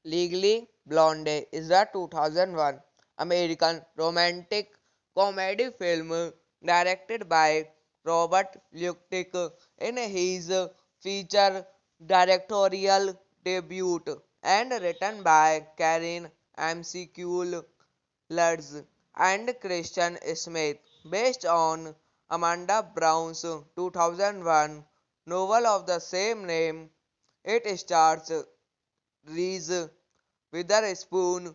Legally Blonde is a 2001 American romantic comedy film directed by Robert Luttig in his feature directorial debut and written by Karen McCall Lutz and Christian Smith, based on Amanda Brown's 2001 novel of the same name. It stars Reese Witherspoon,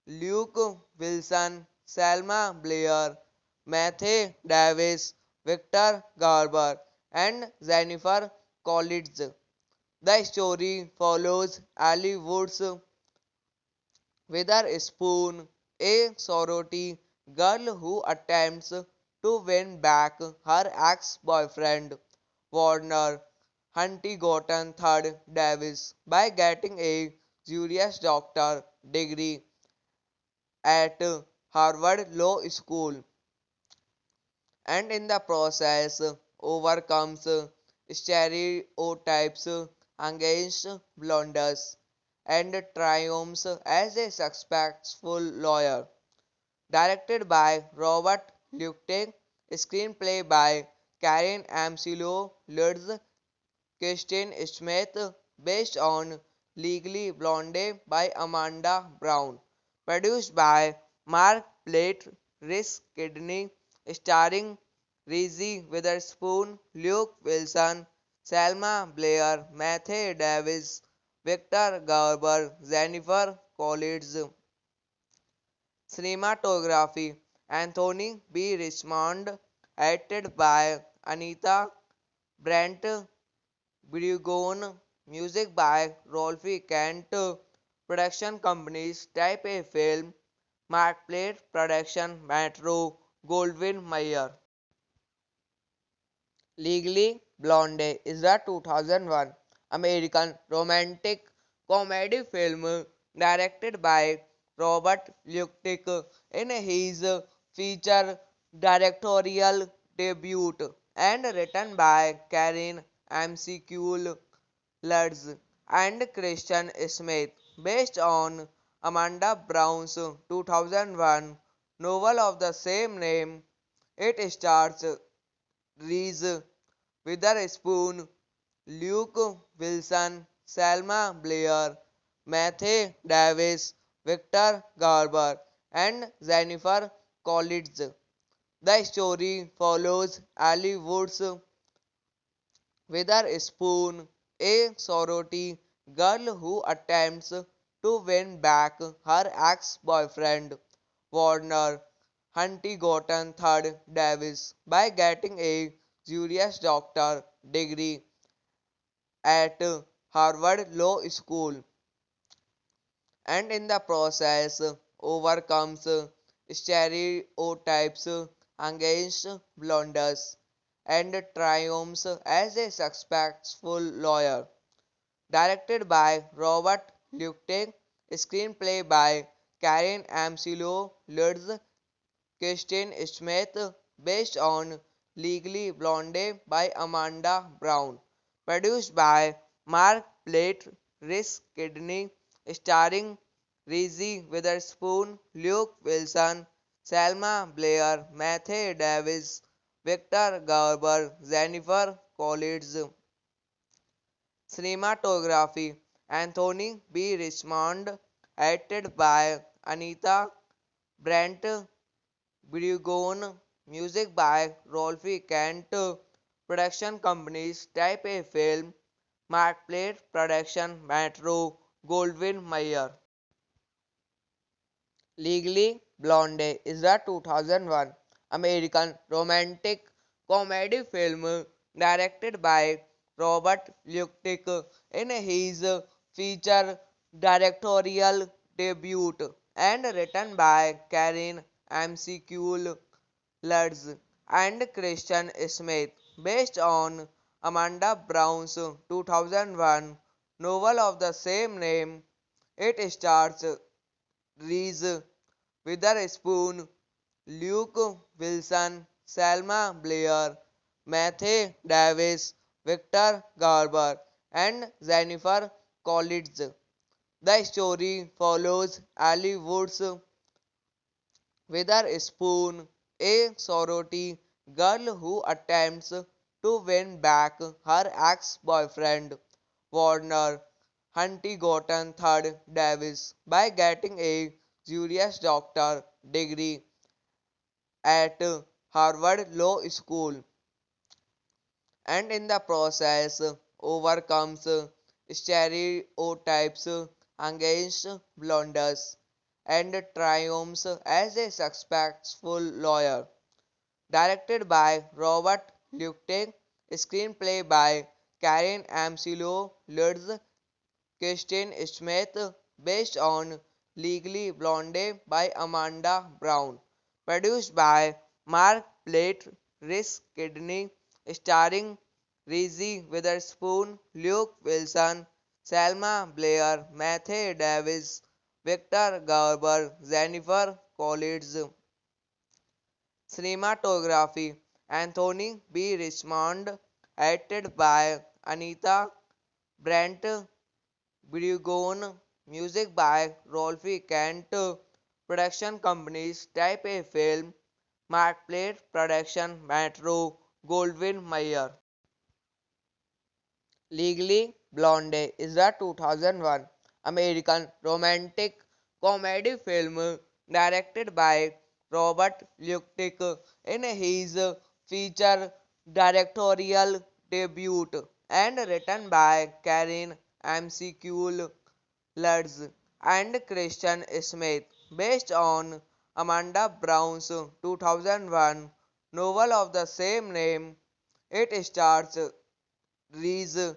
Luke Wilson, Selma Blair, Matthew Davis, Victor Garber, and Jennifer Coolidge. The story follows Ali Woods Witherspoon, a sorority girl who attempts to win back her ex-boyfriend, Warner Huntington III Davis, by getting a Juris Doctor degree at Harvard Law School, and in the process overcomes stereotypes against blondes and triumphs as a successful lawyer. Directed by Robert Luttig, screenplay by Karen McCall Lutz, Kirsten Smith, based on Legally Blonde by Amanda Brown, produced by Mark Plate, Rhys Kidney, starring Reese Witherspoon, Luke Wilson, Selma Blair, Matthew Davis, Victor Garber, Jennifer Coolidge. Cinematography Anthony B. Richmond, edited by Anita Brent Brigon, music by Rolfe Kent, production companies Type A Film, Markplate Production, Metro, Goldwyn Mayer. Legally Blonde is a 2001 American romantic comedy film directed by Robert Luttig in his feature directorial debut and written by Karen McCall Lutz and Christian Smith, based on Amanda Brown's 2001 novel of the same name. It stars Reese Witherspoon, Luke Wilson, Selma Blair, Matthew Davis, Victor Garber, and Jennifer Coolidge. The story follows Ali Woods Witherspoon, a sorority girl who attempts to win back her ex-boyfriend, Warner Huntington III Davis, by getting a Juris Doctor degree at Harvard Law School, and in the process overcomes stereotypes against blondes and triumphs as a successful lawyer. Directed by Robert Luttig, screenplay by Karen Amsilo Lutz, Kirsten Smith, based on Legally Blonde by Amanda Brown, produced by Mark Plate, Rhys Kidney, starring Reese Witherspoon, Luke Wilson, Selma Blair, Matthew Davis, Victor Garber, Jennifer Coolidge. Cinematography Anthony B. Richmond, edited by Anita Brent Brigon, music by Rolfe Kent, production companies Type A Film, Markplate Production, Metro, Goldwyn Mayer. Legally Blonde is a 2001 American romantic comedy film directed by Robert Luttig in his feature directorial debut and written by Karen McCullough Lutz and Christian Smith, based on Amanda Brown's 2001 novel of the same name. It stars Reese Witherspoon, Luke Wilson, Selma Blair, Matthew Davis, Victor Garber, and Jennifer Coolidge. The story follows Ali Woods Witherspoon, a sorority girl who attempts to win back her ex-boyfriend, Warner Huntington III Davis, by getting a Juris Doctor degree at Harvard Law School, and in the process overcomes stereotypes against blondes and triumphs as a successful lawyer. Directed by Robert Luttig, screenplay by Karen Amsilo Lutz, Kirsten Smith, based on Legally Blonde by Amanda Brown, produced by Mark Plate, Rhys Kidney, starring Reese Witherspoon, Luke Wilson, Selma Blair, Matthew Davis, Victor Garber, Jennifer Coolidge. Cinematography Anthony B. Richmond, edited by Anita Brent Brigon, music by Rolfe Kent, production companies Type A Film, Markplate Production, Metro, Goldwyn Mayer. Legally Blonde is a 2001 American romantic comedy film directed by Robert Luttig in his feature directorial debut and written by Karen McCullough Lutz and Christian Smith, based on Amanda Brown's 2001 novel of the same name. It stars Reese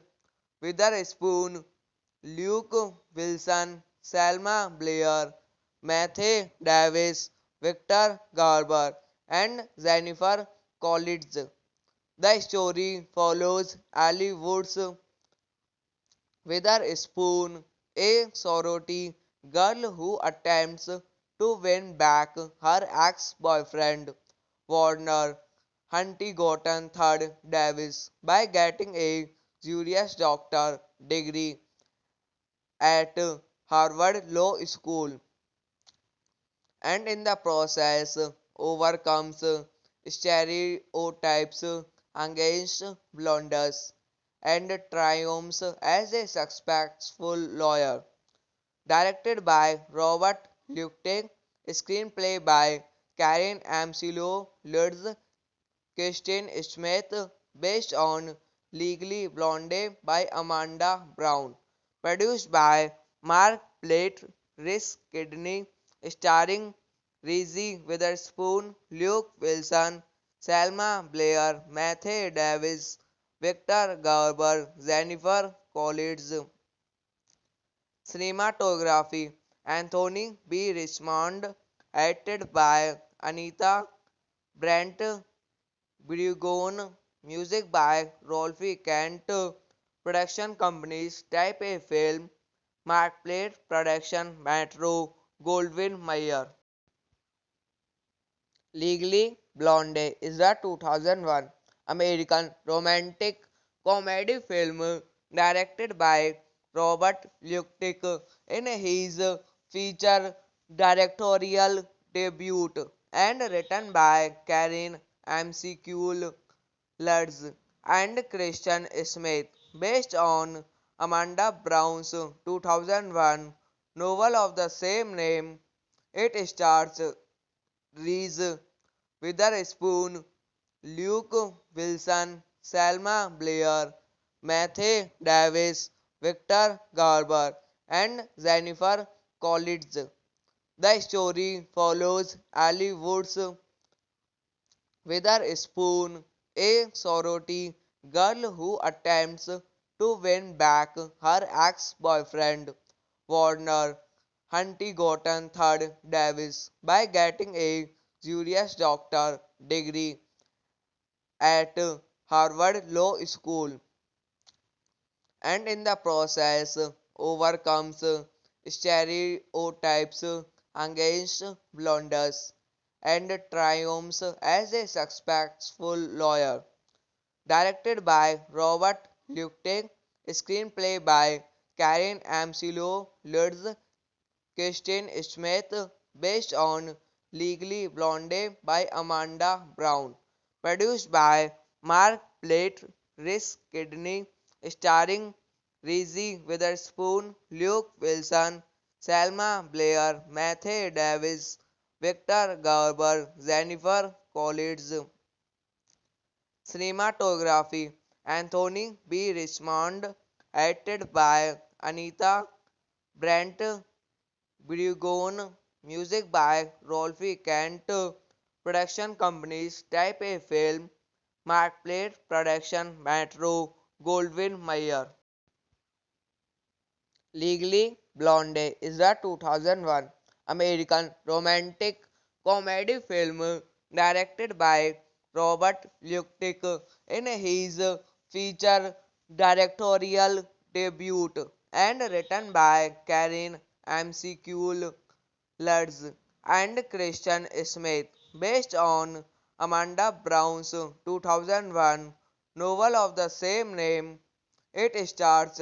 Witherspoon, Luke Wilson, Selma Blair, Matthew Davis, Victor Garber, and Jennifer Coolidge. The story follows Ali Woods Witherspoon, a sorority girl who attempts to win back her ex-boyfriend, Warner Huntington III Davis, by getting a Juris Doctor degree at Harvard Law School, and in the process overcomes stereotypes against blondes and triumphs as a successful lawyer. directed by Robert Luttig, screenplay by Karen Amsilo Lutz, Kirsten Smith, based on Legally Blonde by Amanda Brown, produced by Mark Plate, Rhys Kidney, starring Reese Witherspoon, Luke Wilson, Selma Blair, Matthew Davis, Victor Garber, Jennifer Coolidge. Cinematography Anthony B. Richmond, edited by Anita Brent Brugon, music by Rolfie Kent, production companies Type A Film, Markplate Production, Metro, Goldwyn Mayer. Legally Blonde is a 2001 American romantic comedy film directed by Robert Luttig in his feature directorial debut and written by Karen McCall Lutz and Christian Smith, based on Amanda Brown's 2001 novel of the same name. It stars Reese Witherspoon, Luke Wilson, Selma Blair, Matthew Davis, Victor Garber, and Jennifer Coolidge. The story follows Ali Woods Witherspoon, a sorority girl who attempts to win back her ex-boyfriend, Warner Huntington III Davis, by getting a Juris Doctor degree at Harvard Law School, and in the process overcomes stereotypes against blondes and triumphs as a successful lawyer. Directed by Robert Luttig, screenplay by Karen Amsilo Lutz, Kirsten Smith, based on Legally Blonde by Amanda Brown, produced by Mark Plate, Rhys Kidney, starring Reese Witherspoon, Luke Wilson, Selma Blair, Matthew Davis, Victor Garber, Jennifer Coolidge. Cinematography Anthony B. Richmond, edited by Anita Brent Brugon, music by Rolfie Kent, production companies Type A Film, Markplate Production, Metro, Goldwyn Mayer. Legally Blonde is a 2001 American romantic comedy film directed by Robert Luttig in his feature directorial debut and written by Karen McCall Lutz and Christian Smith, based on Amanda Brown's 2001 novel of the same name. It stars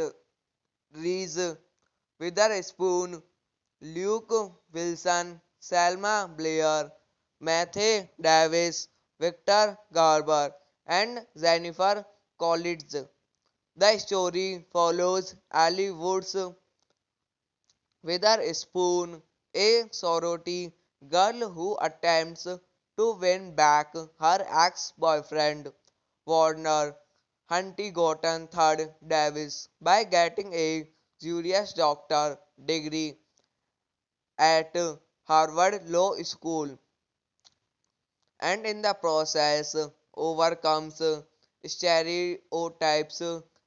Reese Witherspoon, Luke Wilson, Selma Blair, Matthew Davis, Victor Garber, and Jennifer Coolidge. The story follows Ali Woods Witherspoon, a sorority girl who attempts to win back her ex-boyfriend, Warner Huntington III Davis, by getting a Juris Doctor degree at Harvard Law School, and in the process overcomes stereotypes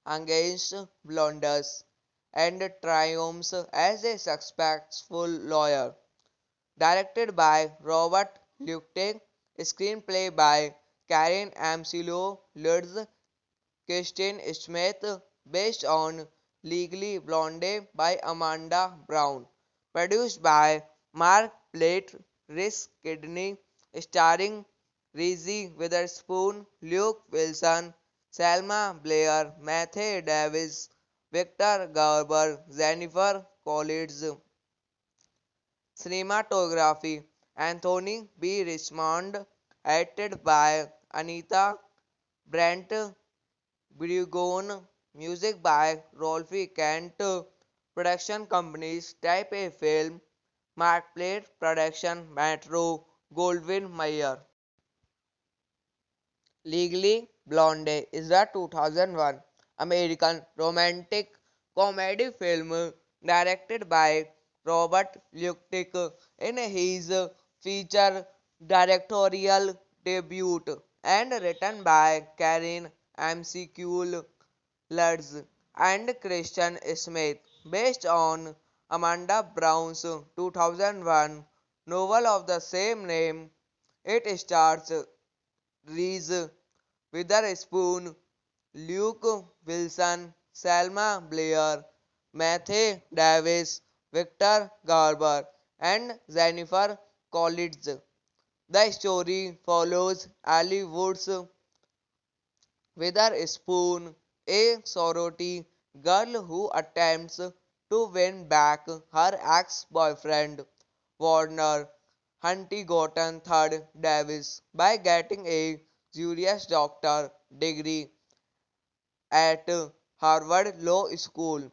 against blondes and triumphs as a successful lawyer. Directed by Robert Luttig, screenplay by Karen Amsilo Lutz, Kirsten Smith, based on Legally Blonde by Amanda Brown, produced by Mark Plate, Rhys Kidney, starring Reese Witherspoon, Luke Wilson, Selma Blair, Matthew Davis, Victor Garber, Jennifer Coolidge. Cinematography Anthony B. Richmond, edited by Anita Brent Brugon, music by Rolfie Kent, production companies type A film, Markplate Production, Metro, Goldwyn Mayer. Legally Blonde is a 2001 American romantic comedy film directed by Robert Luttig in his feature directorial debut and written by Karen McCall Lutz and Christian Smith, based on Amanda Brown's 2001 novel of the same name. It stars Reese Witherspoon, Luke Wilson, Selma Blair, Matthew Davis, Victor Garber, and Jennifer Coolidge. The story follows Ali Woods Witherspoon, a sorority girl who attempts to win back her ex-boyfriend, Warner Huntington III Davis, by getting a Juris Doctor degree at Harvard Law School,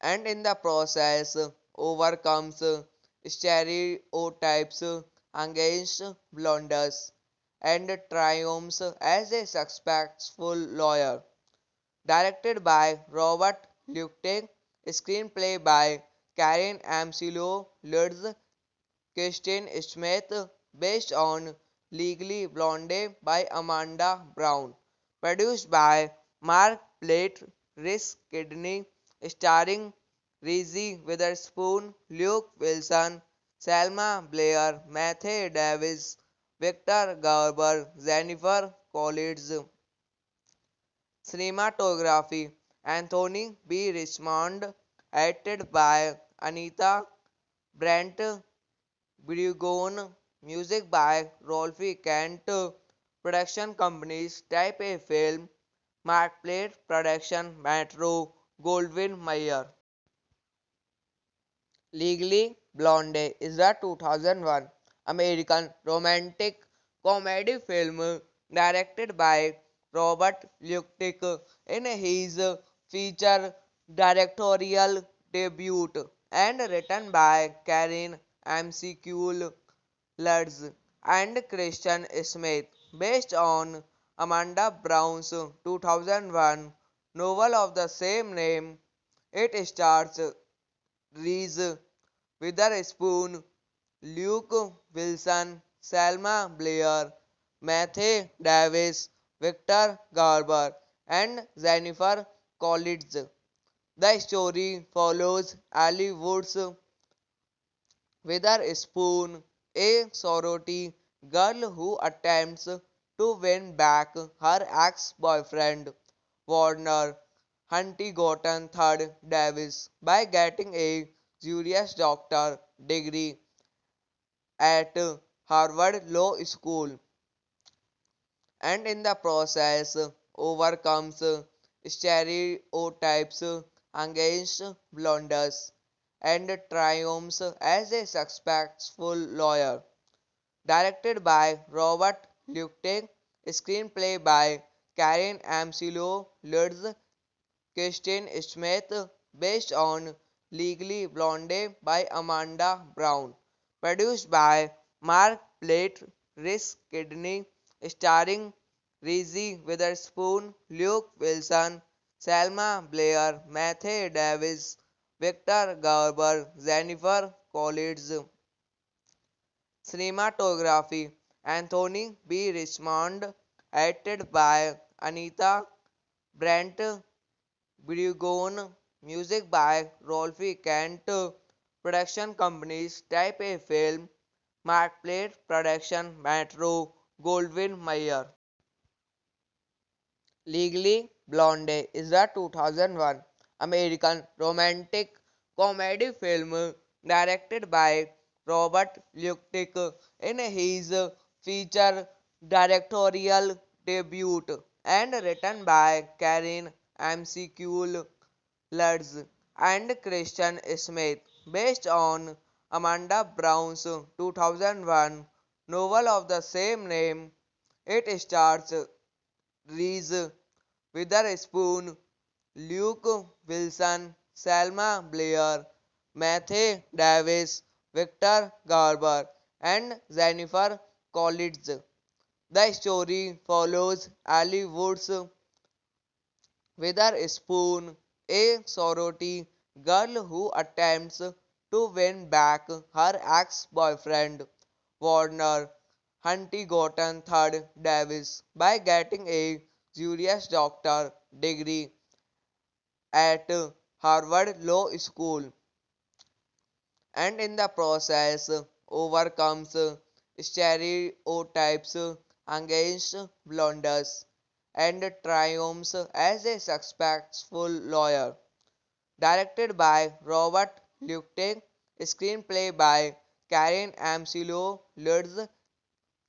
and in the process overcomes stereotypes against blondes and triumphs as a successful lawyer. Directed by Robert Luttig, screenplay by Karen McCall Lutz, Kristen Smith, based on Legally Blonde by Amanda Brown, produced by Mark Plate, Rhys Kidney, starring Reese Witherspoon, Luke Wilson, Selma Blair, Matthew Davis, Victor Garber, Jennifer Coolidge. Cinematography Anthony B. Richmond, edited by Anita Brent Burgoyne, music by Rolf Kent, production companies Type A Film, Markplate Production, Metro, Goldwyn Mayer. Legally Blonde is a 2001 American romantic comedy film directed by Robert Luttig in his feature directorial debut and written by Karen McCall Lutz and Christian Smith, based on Amanda Brown's 2001 novel of the same name. It stars Reese Witherspoon, Luke Wilson, Selma Blair, Matthew Davis, Victor Garber, and Jennifer Coolidge. The story follows Ali Woods Witherspoon, a sorority girl who attempts to win back her ex-boyfriend, Warner Huntington III Davis, by getting a Juris Doctor degree at Harvard Law School, and in the process overcomes stereotypes against blondes and triumphs as a successful lawyer. Directed by Robert Luttig, screenplay by Karen McCall Lutz, Kristen Smith, based on Legally Blonde by Amanda Brown, produced by Mark Plate, Rhys Kidney, starring Reese Witherspoon, Luke Wilson, Selma Blair, Matthew Davis, Victor Garber, Jennifer Coolidge. Cinematography Anthony B. Richmond, edited by Anita Brent Burgoyne, music by Rolf Kent, production companies Type A Film, Markplate Production, Metro, Goldwyn Mayer. Legally Blonde is a 2001 American romantic comedy film directed by Robert Luttig in his feature directorial debut and written by Karen McCall Lutz and Christian Smith, based on Amanda Brown's 2001 novel of the same name. It stars Reese Witherspoon, Luke Wilson, Selma Blair, Matthew Davis, Victor Garber, and Jennifer Coolidge. The story follows Ali Woods Witherspoon, a sorority girl who attempts to win back her ex-boyfriend, Warner Huntington III Davis, by getting a Juris Doctor degree at Harvard Law School, and in the process overcomes stereotypes against blondes and triumphs as a successful lawyer. Directed by Robert Luttig, screenplay by Karen Amsilo Lutz,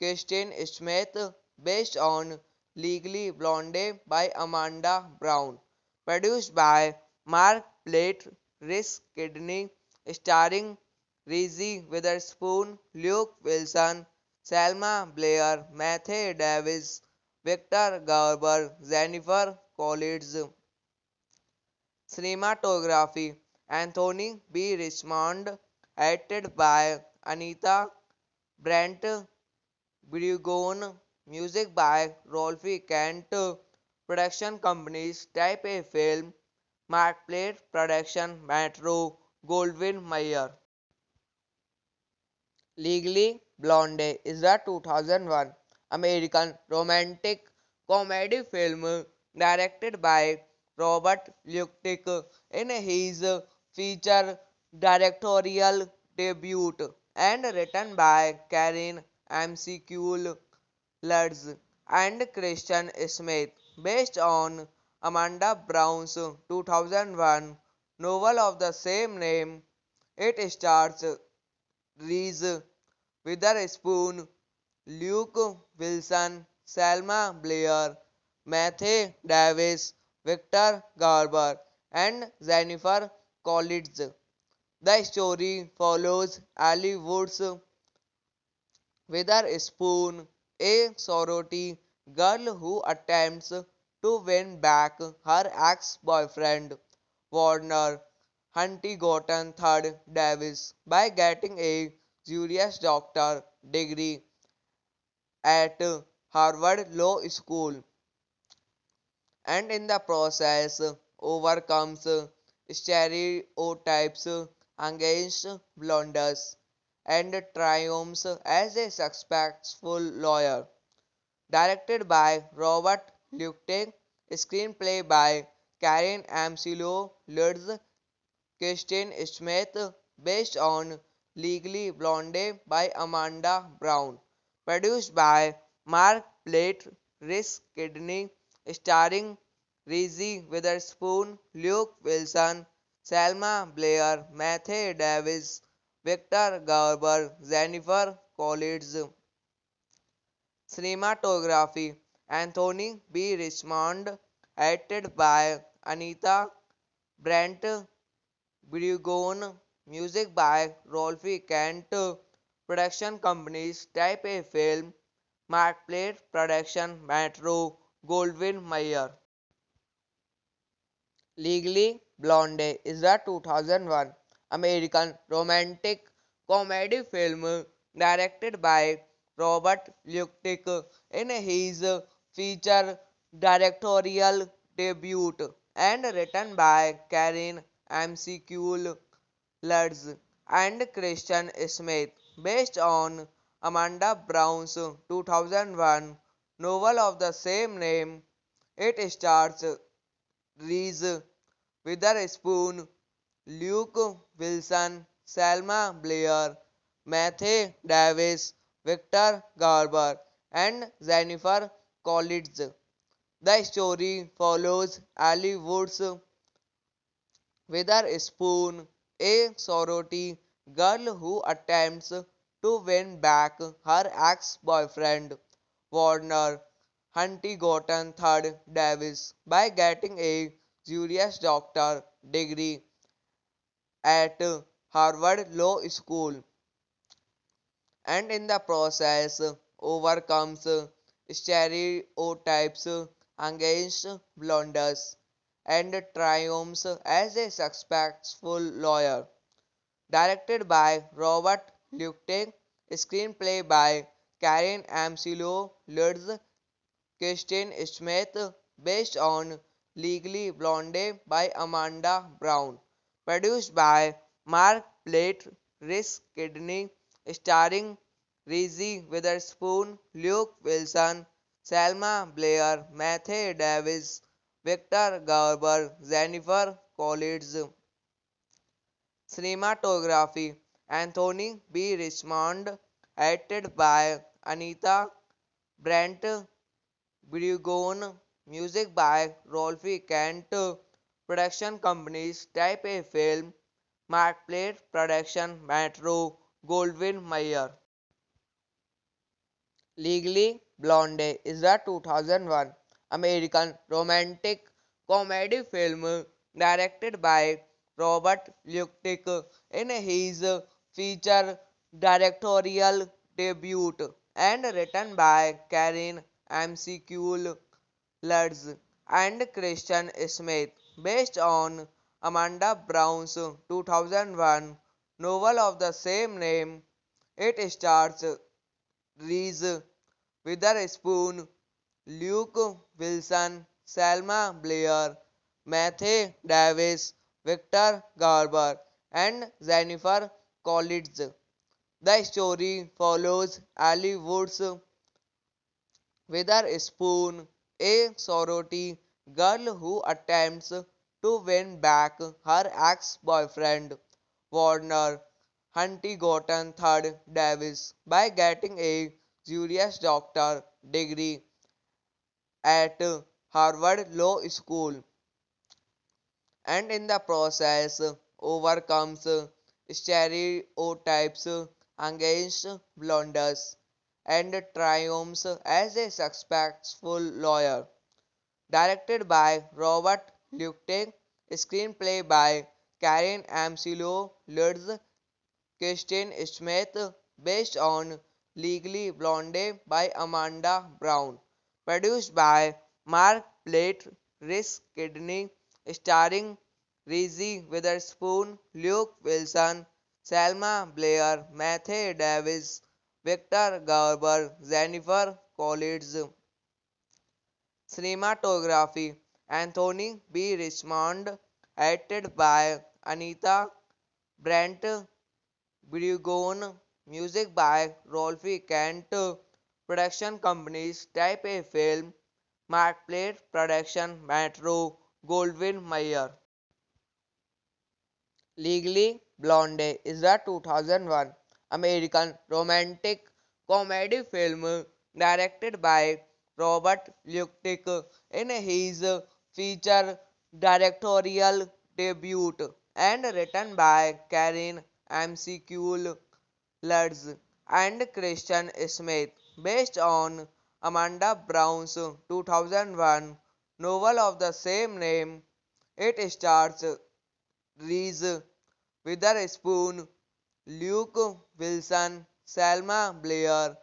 Kirsten Smith, based on Legally Blonde by Amanda Brown, produced by Mark Plate, Rhys Kidney, starring Reese Witherspoon, Luke Wilson, Selma Blair, Matthew Davis, Victor Garber, Jennifer Coolidge. Cinematography Anthony B. Richmond, edited by Anita Brent Brigon, music by Rolfie Kent, production companies Type A Film, Markplate Production, Metro, Goldwyn Mayer. Legally Blonde is a 2001 American romantic comedy film directed by Robert Luttig in his feature directorial debut and written by Karen McCall Lutz and Christian Smith, based on Amanda Brown's 2001 novel of the same name. It stars Reese Witherspoon, Luke Wilson, Selma Blair, Matthew Davis, Victor Garber, and Jennifer Coolidge. The story follows Ali Woods Witherspoon, a sorority girl who attempts to win back her ex-boyfriend, Warner Huntington III Davis, by getting a Juris Doctor degree at Harvard Law School, and in the process overcomes stereotypes against blondes and triumphs as a successful lawyer. Directed by Robert Luttig, screenplay by Karen Amsilo Lutz, Kirsten Smith, based on Legally Blonde by Amanda Brown, produced by Mark Plate, Rhys Kidney, starring Reese Witherspoon, Luke Wilson, Selma Blair, Matthew Davis, Victor Garber, Jennifer Coolidge. Cinematography Anthony B. Richmond, edited by Anita Brent Brigon, music by Rolfie Kent, production companies Type A Film, Markplate Production, Metro, Goldwyn Mayer. Legally Blonde is a 2001 American romantic comedy film directed by Robert Luttig in his feature directorial debut and written by Karen McCall Lutz and Christian Smith, based on Amanda Brown's 2001 novel of the same name. It stars Reese Witherspoon, Luke Wilson, Selma Blair, Matthew Davis, Victor Garber, and Jennifer Coolidge. The story follows Ali Woods Witherspoon, a sorority girl who attempts to win back her ex-boyfriend, Warner Huntington III Davis, by getting a Juris Doctor degree at Harvard Law School, and in the process overcomes stereotypes against blondes and triumphs as a successful lawyer. Directed by Robert Luttig, screenplay by Karen Amsilo Lutz, Kirsten Smith, based on Legally Blonde by Amanda Brown. Produced by Mark Plate, Rhys Kidney, starring Reese Witherspoon, Luke Wilson, Selma Blair, Matthew Davis, Victor Garber, Jennifer Coolidge. Cinematography Anthony B. Richmond, edited by Anita Brent Brigon, music by Rolfie Kent, production companies Type A Film, Markplate Production, Metro, Goldwyn Mayer. Legally Blonde is a 2001 American romantic comedy film directed by Robert Luttig in his feature directorial debut and written by Karen McCall Lutz and Christian Smith, based on Amanda Brown's 2001 novel of the same name. It stars Reese Witherspoon, Luke Wilson, Selma Blair, Matthew Davis, Victor Garber, and Jennifer Coolidge. The story follows Ali Woods Witherspoon, a sorority girl who attempts to win back her ex-boyfriend, Warner Huntington III Davis, by getting a Juris Doctor degree at Harvard Law School, and in the process overcomes stereotypes against blondes and triumphs as a successful lawyer. Directed by Robert Luttig, screenplay by Karen Amsilo Lutz, Kirsten Smith, based on Legally Blonde by Amanda Brown. Produced by Mark Plate, Rhys Kidney, starring Reese Witherspoon, Luke Wilson, Selma Blair, Matthew Davis, Victor Garber, Jennifer Coolidge. Cinematography Anthony B. Richmond, edited by Anita Brent Brigon, music by Rolfie Kent, production companies Type A Film, Markplate Production, Metro, Goldwyn Mayer. Legally Blonde is a 2001 American romantic comedy film directed by Robert Luttig in his feature directorial debut and written by Karen McCall Lutz and Christian Smith, based on Amanda Brown's 2001 novel of the same name. It stars Reese Witherspoon, Luke Wilson, Selma Blair,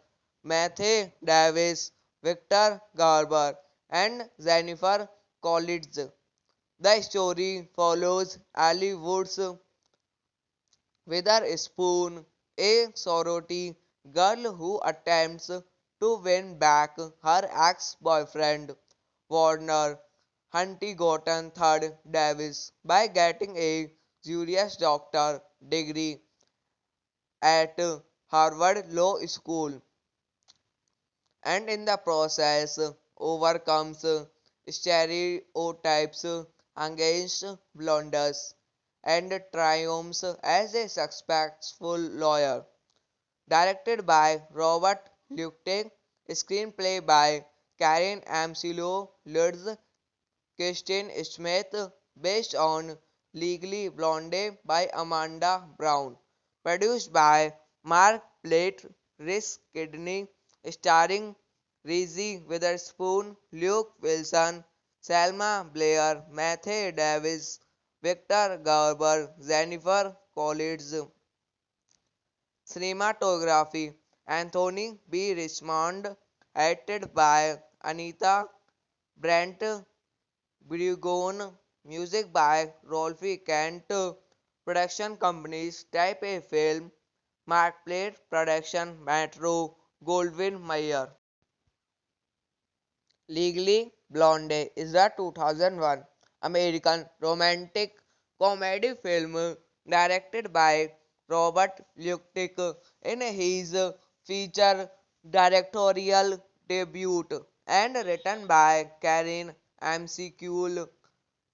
Matthew Davis, Victor Garber, and Jennifer Coolidge. The story follows Ali Woods Witherspoon, a sorority girl who attempts to win back her ex-boyfriend, Warner Huntington III Davis, by getting a Juris Doctor degree at Harvard Law School, and in the process overcomes stereotypes against blondes and triumphs as a successful lawyer. Directed by Robert Luttig, screenplay by Karen Amsilo Lutz, Kirsten Smith, based on Legally Blonde by Amanda Brown. Produced by Mark Plate, Rhys Kidney, starring Reese Witherspoon, Luke Wilson, Selma Blair, Matthew Davis, Victor Garber, Jennifer Coolidge. Cinematography Anthony B. Richmond, edited by Anita Brent Brigon, music by Rolfi Kent, production companies Type A Film, Markplate Production, Metro, Goldwyn Mayer. Legally Blonde is a 2001 American romantic comedy film directed by Robert Luttig in his feature directorial debut and written by Karen McCall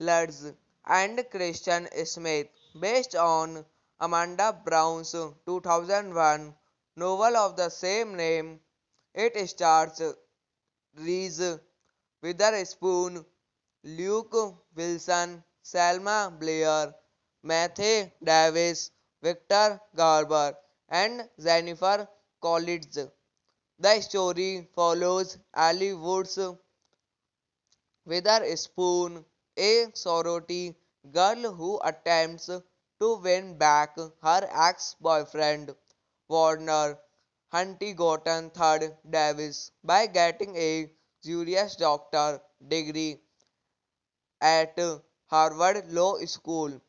Lutz and Christian Smith, based on Amanda Brown's 2001 novel of the same name. It stars Reese Witherspoon, Luke Wilson, Selma Blair, Matthew Davis, Victor Garber, and Jennifer Coolidge. The story follows Ali Woods Witherspoon, a sorority girl who attempts to win back her ex-boyfriend, Warner Huntington III Davis, by getting a Juris Doctor degree at Harvard Law School,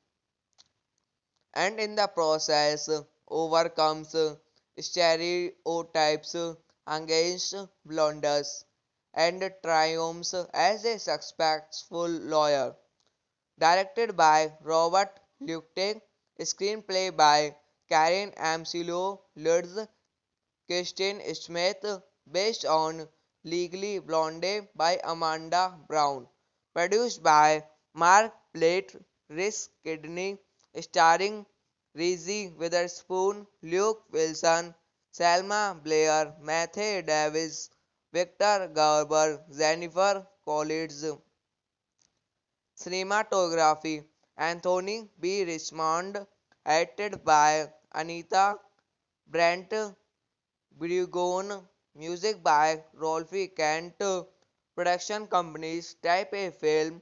and in the process overcomes stereotypes against blondes and triumphs as a successful lawyer. Directed by Robert Luttig, screenplay by Karen McCall Lutz, Kirsten Smith, based on Legally Blonde by Amanda Brown, produced by Mark Plate, Rhys Kidney, starring Reese Witherspoon, Luke Wilson, Selma Blair, Matthew Davis, Victor Garber, Jennifer Coolidge. Cinematography Anthony B. Richmond, edited by Anita Brent Brigon, music by Rolfi Kent, production companies Type A Film,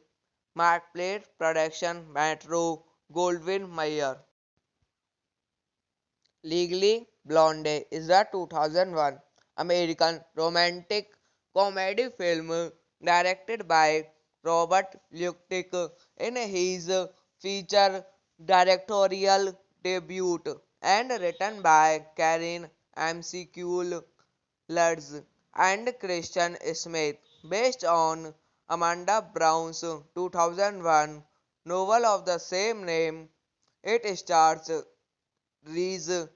Markplate Production, Metro, Goldwyn Mayer. Legally Blonde is a 2001 American romantic comedy film directed by Robert Luttig in his feature directorial debut and written by Karen McCall Lutz and Christian Smith, based on Amanda Brown's 2001 novel of the same name. It stars Reese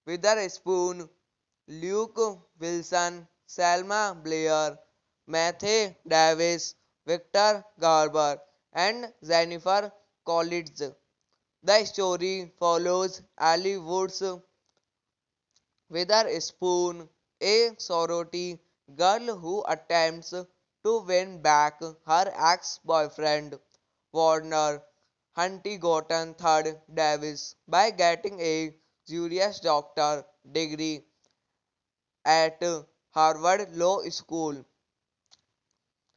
Witherspoon, Luke Wilson, Selma Blair, Matthew Davis, Victor Garber, and Jennifer Coolidge. The story follows Ali Woods Witherspoon, a sorority girl who attempts to win back her ex-boyfriend, Warner Huntington III Davis, by getting a Juris Doctor degree at Harvard Law School,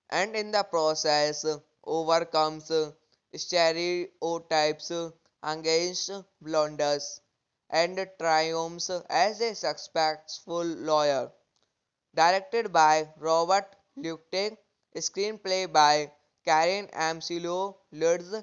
and in the process overcomes stereotypes against blondes and triumphs as a successful lawyer. Directed by Robert Luttig, screenplay by Karen McCall Lutz,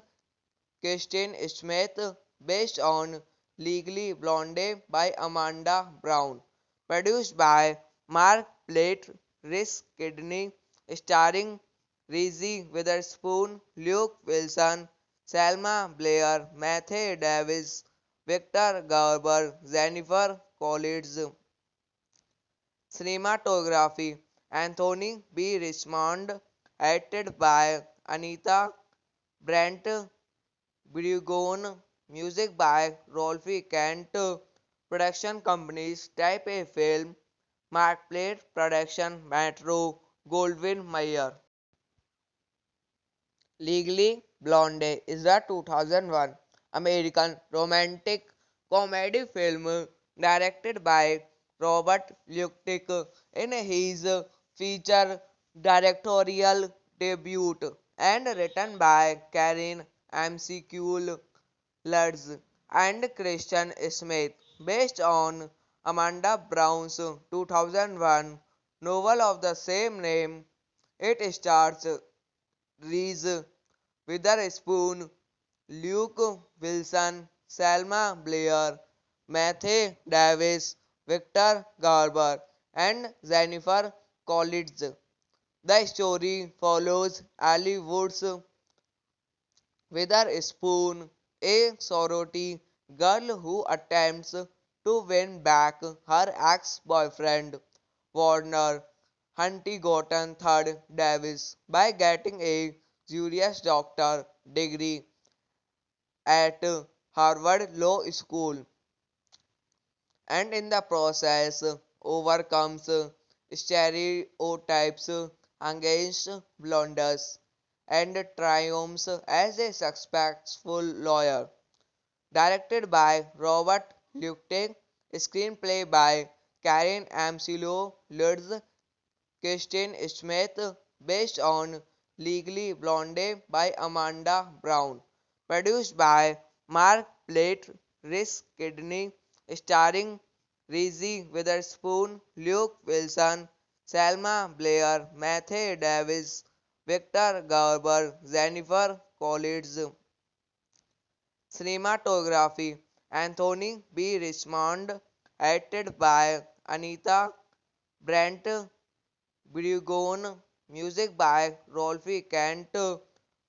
Kirsten Smith, based on Legally Blonde by Amanda Brown, produced by Mark Plate, Rhys Kidney, starring Reese Witherspoon, Luke Wilson, Selma Blair, Matthew Davis, Victor Garber, Jennifer Coolidge. Cinematography Anthony B. Richmond, edited by Anita Brent Brigon, music by Rolfi Kent, production companies Type A Film, Markplate Production, Metro, Goldwyn Mayer. Legally Blonde is a 2001 American romantic comedy film directed by Robert Luttig in his feature directorial debut and written by Karen McCall Lutz and Christian Smith, based on Amanda Brown's 2001 novel of the same name. It stars Reese Witherspoon, Luke Wilson, Selma Blair, Matthew Davis, Victor Garber, and Jennifer Coolidge. The story follows Ali Woods Witherspoon, a sorority girl who attempts to win back her ex-boyfriend, Warner Huntington III Davis, by getting a Juris Doctor degree at Harvard Law School, and in the process overcomes stereotypes against blondes and triumphs as a successful lawyer. Directed by Robert Luttig, screenplay by Karen Amsilo Lutz, Kirsten Smith, based on Legally Blonde by Amanda Brown. Produced by Mark Plate, Rhys Kidney, starring Reese Witherspoon, Luke Wilson, Selma Blair, Matthew Davis, Victor Garber, Jennifer Coolidge. Cinematography Anthony B. Richmond, edited by Anita Brent Brigon, music by Rolfie Kent,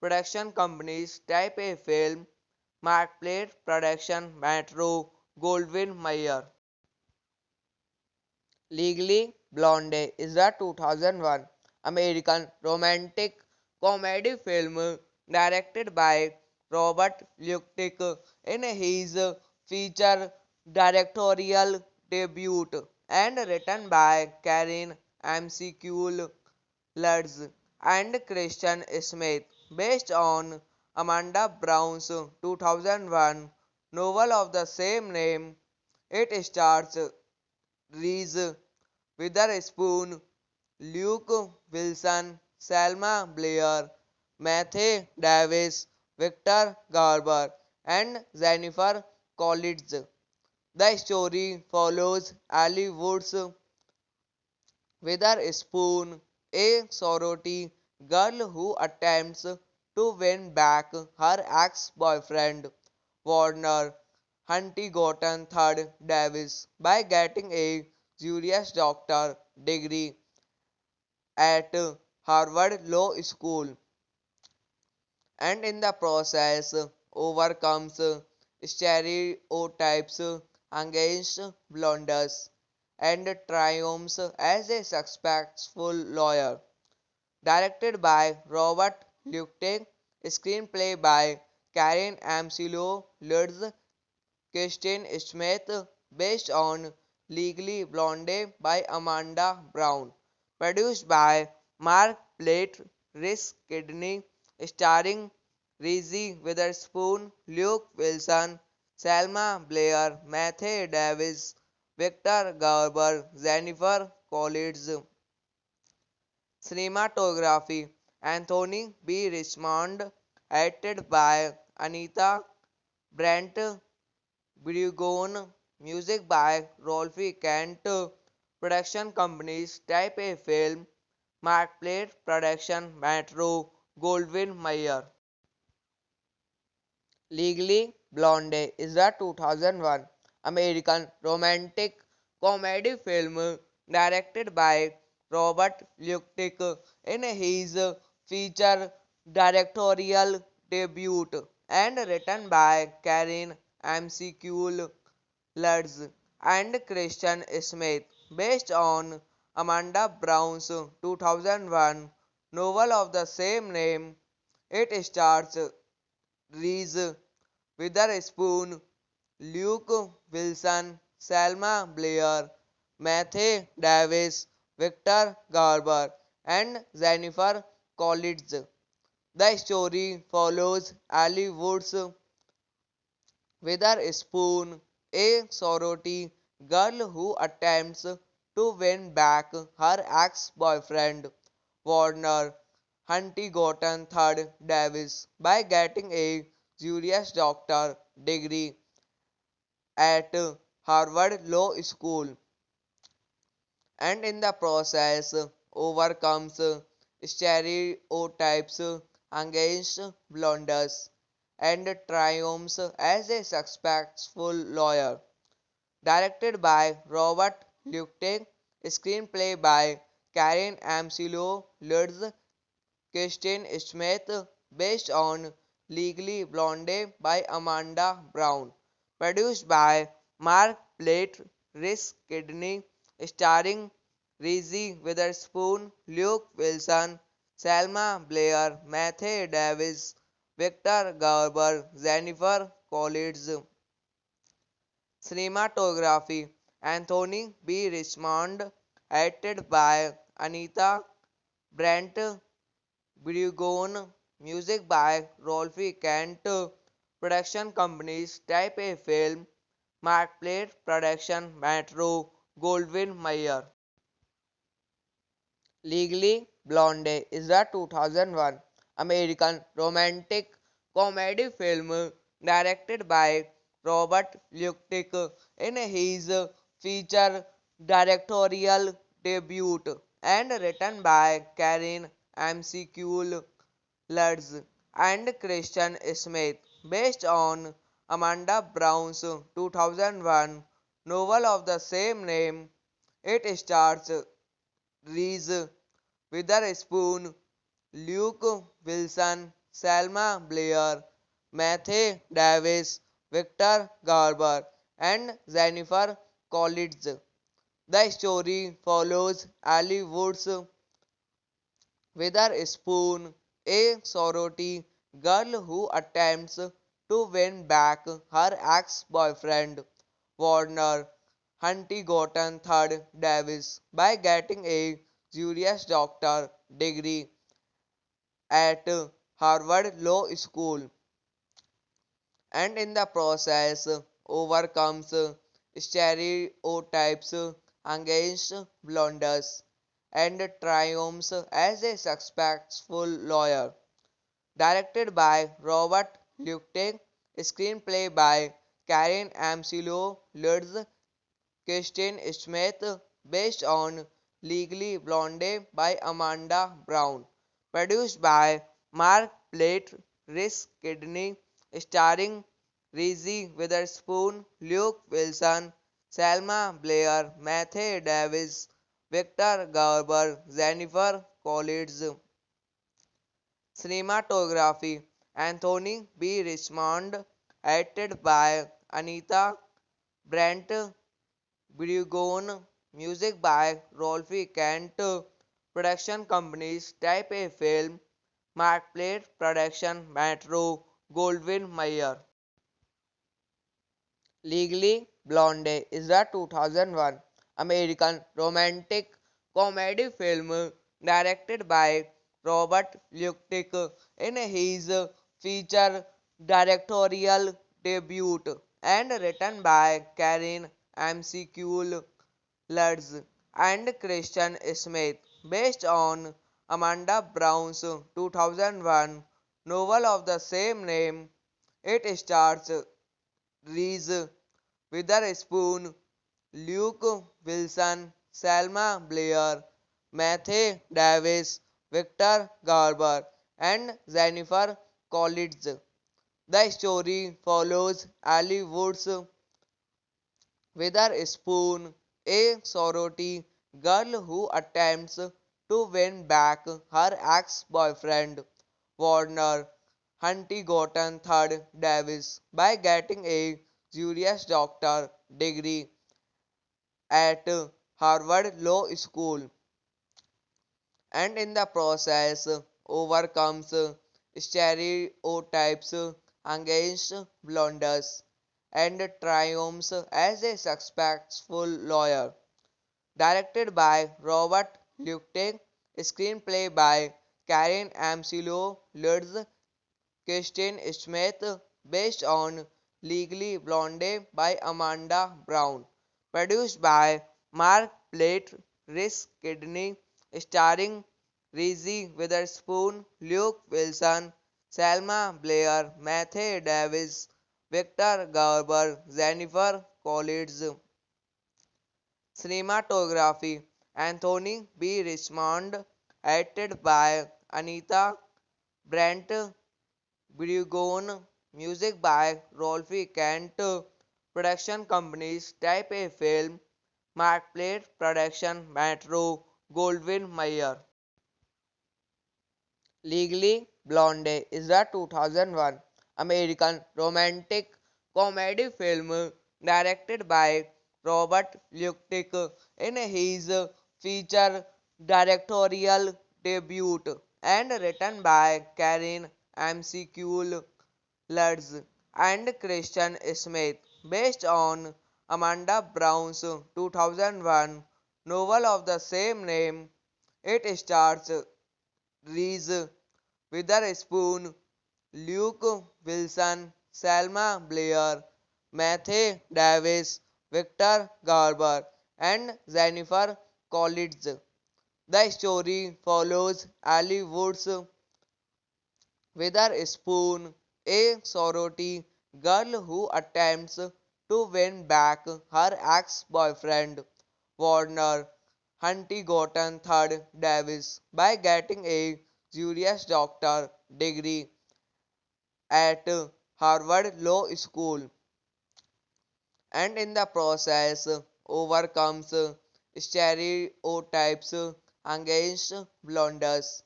production companies Type A Film, Markplate Production, Metro, Goldwyn Mayer. Legally Blonde is a 2001 American romantic comedy film directed by Robert Luttig in his feature directorial debut and written by Karen McCall Lutz and Christian Smith, based on Amanda Brown's 2001 novel of the same name. It stars Reese Witherspoon, Luke Wilson, Selma Blair, Matthew Davis, Victor Garber, and Jennifer Coolidge. The story follows Ali Woods Witherspoon, a sorority girl who attempts to win back her ex-boyfriend, Warner Huntington III Davis, by getting a Juris Doctor degree at Harvard Law School, and in the process overcomes stereotypes against blondes and triumphs as a successful lawyer. Directed by Robert Luttig, screenplay by Karen Amsilo Lutz, Kirsten Smith, based on Legally Blonde by Amanda Brown. Produced by Mark Plate, Rhys Kidney, starring Reese Witherspoon, Luke Wilson, Selma Blair, Matthew Davis, Victor Garber, Jennifer Coolidge. Cinematography Anthony B. Richmond, edited by Anita Brent Brigon, music by Rolfie Kent, production companies Type A Film, Markplate Production, Metro, Goldwyn Mayer. Legally Blonde is a 2001 American romantic comedy film directed by Robert Luttig in his feature directorial debut and written by Karen McCall Lutz and Christian Smith, based on Amanda Brown's 2001 novel of the same name. It stars Reese Witherspoon, Luke Wilson, Selma Blair, Matthew Davis, Victor Garber, and Jennifer Coolidge. The story follows Ali Woods Witherspoon, a sorority girl who attempts to win back her ex-boyfriend, Warner Huntington III Davis, by getting a Juris Doctor degree at Harvard Law School, and in the process overcomes stereotypes against blunders and triumphs as a successful lawyer. Directed by Robert Luttig, screenplay by Karen Amsilo, Lutz, Kirsten Smith, based on Legally Blonde by Amanda Brown. Produced by Mark Plate, Rhys Kidney, starring Reese Witherspoon, Luke Wilson, Selma Blair, Matthew Davis, Victor Garber, Jennifer Coolidge. Cinematography Anthony B. Richmond, edited by Anita Brent Brigon, music by Rolfie Kent, production companies Type A Film, Markplate Production, Metro, Goldwyn Mayer. Legally Blonde is a 2001 American romantic comedy film directed by Robert Luttig in his feature directorial debut and written by Karen McCall Lutz and Christian Smith, based on Amanda Brown's 2001 novel of the same name. It stars Reese Witherspoon, Luke Wilson, Selma Blair, Matthew Davis, Victor Garber, and Jennifer Coolidge. The story follows Ali Woods Witherspoon, a sorority girl who attempts to win back her ex-boyfriend, Warner Huntington III Davis, by getting a Juris Doctor degree at Harvard Law School, and in the process overcomes stereotypes against blondes and triumphs as a successful lawyer. Directed by Robert Luttig, screenplay by Karen Amsilo, Lutz, Kirsten Smith, based on Legally Blonde by Amanda Brown. Produced by Mark Plate, Rhys Kidney, starring Reese Witherspoon, Luke Wilson, Selma Blair, Matthew Davis, Victor Garber, Jennifer Coolidge. Cinematography Anthony B. Richmond, edited by Anita Brent Brigon, music by Rolfie Kent, production companies Type A Film, Markplate Production, Metro, Goldwyn Mayer. Legally Blonde is a 2001 American romantic comedy film directed by Robert Luttig in his feature directorial debut and written by Karen McCall Lutz and Christian Smith, based on Amanda Brown's 2001 novel of the same name. It stars Reese Witherspoon, Luke Wilson, Selma Blair, Matthew Davis, Victor Garber, and Jennifer Coolidge. The story follows Ali Woods Witherspoon, a sorority girl who attempts to win back her ex-boyfriend, Warner Huntington III Davis, by getting a Juris Doctor degree at Harvard Law School, and in the process overcomes stereotypes against blondes and triumphs as a successful lawyer. Directed by Robert Luttig, screenplay by Karen Amsilo, Lutz, Kirsten Smith, based on Legally Blonde by Amanda Brown. Produced by Mark Plate, Rhys Kidney, starring Reese Witherspoon, Luke Wilson, Selma Blair, Matthew Davis, Victor Garber, Jennifer Coolidge. Cinematography Anthony B. Richmond, edited by Anita Brent Brugone, music by Rolf Kent, production companies Type A Film, Markplate Production, Metro, Goldwyn Mayer. Legally Blonde is a 2001 American romantic comedy film directed by Robert Luttig in his feature directorial debut and written by Karen McCall Lutz and Christian Smith, based on Amanda Brown's 2001 novel of the same name. It stars Reese Witherspoon, Luke Wilson, Selma Blair, Matthew Davis, Victor Garber, and Jennifer Coolidge. The story follows Ali Woods Witherspoon, a sorority girl who attempts to win back her ex-boyfriend, Warner Huntington III Davis, by getting a Juris Doctor degree at Harvard Law School, and in the process overcomes stereotypes against blondes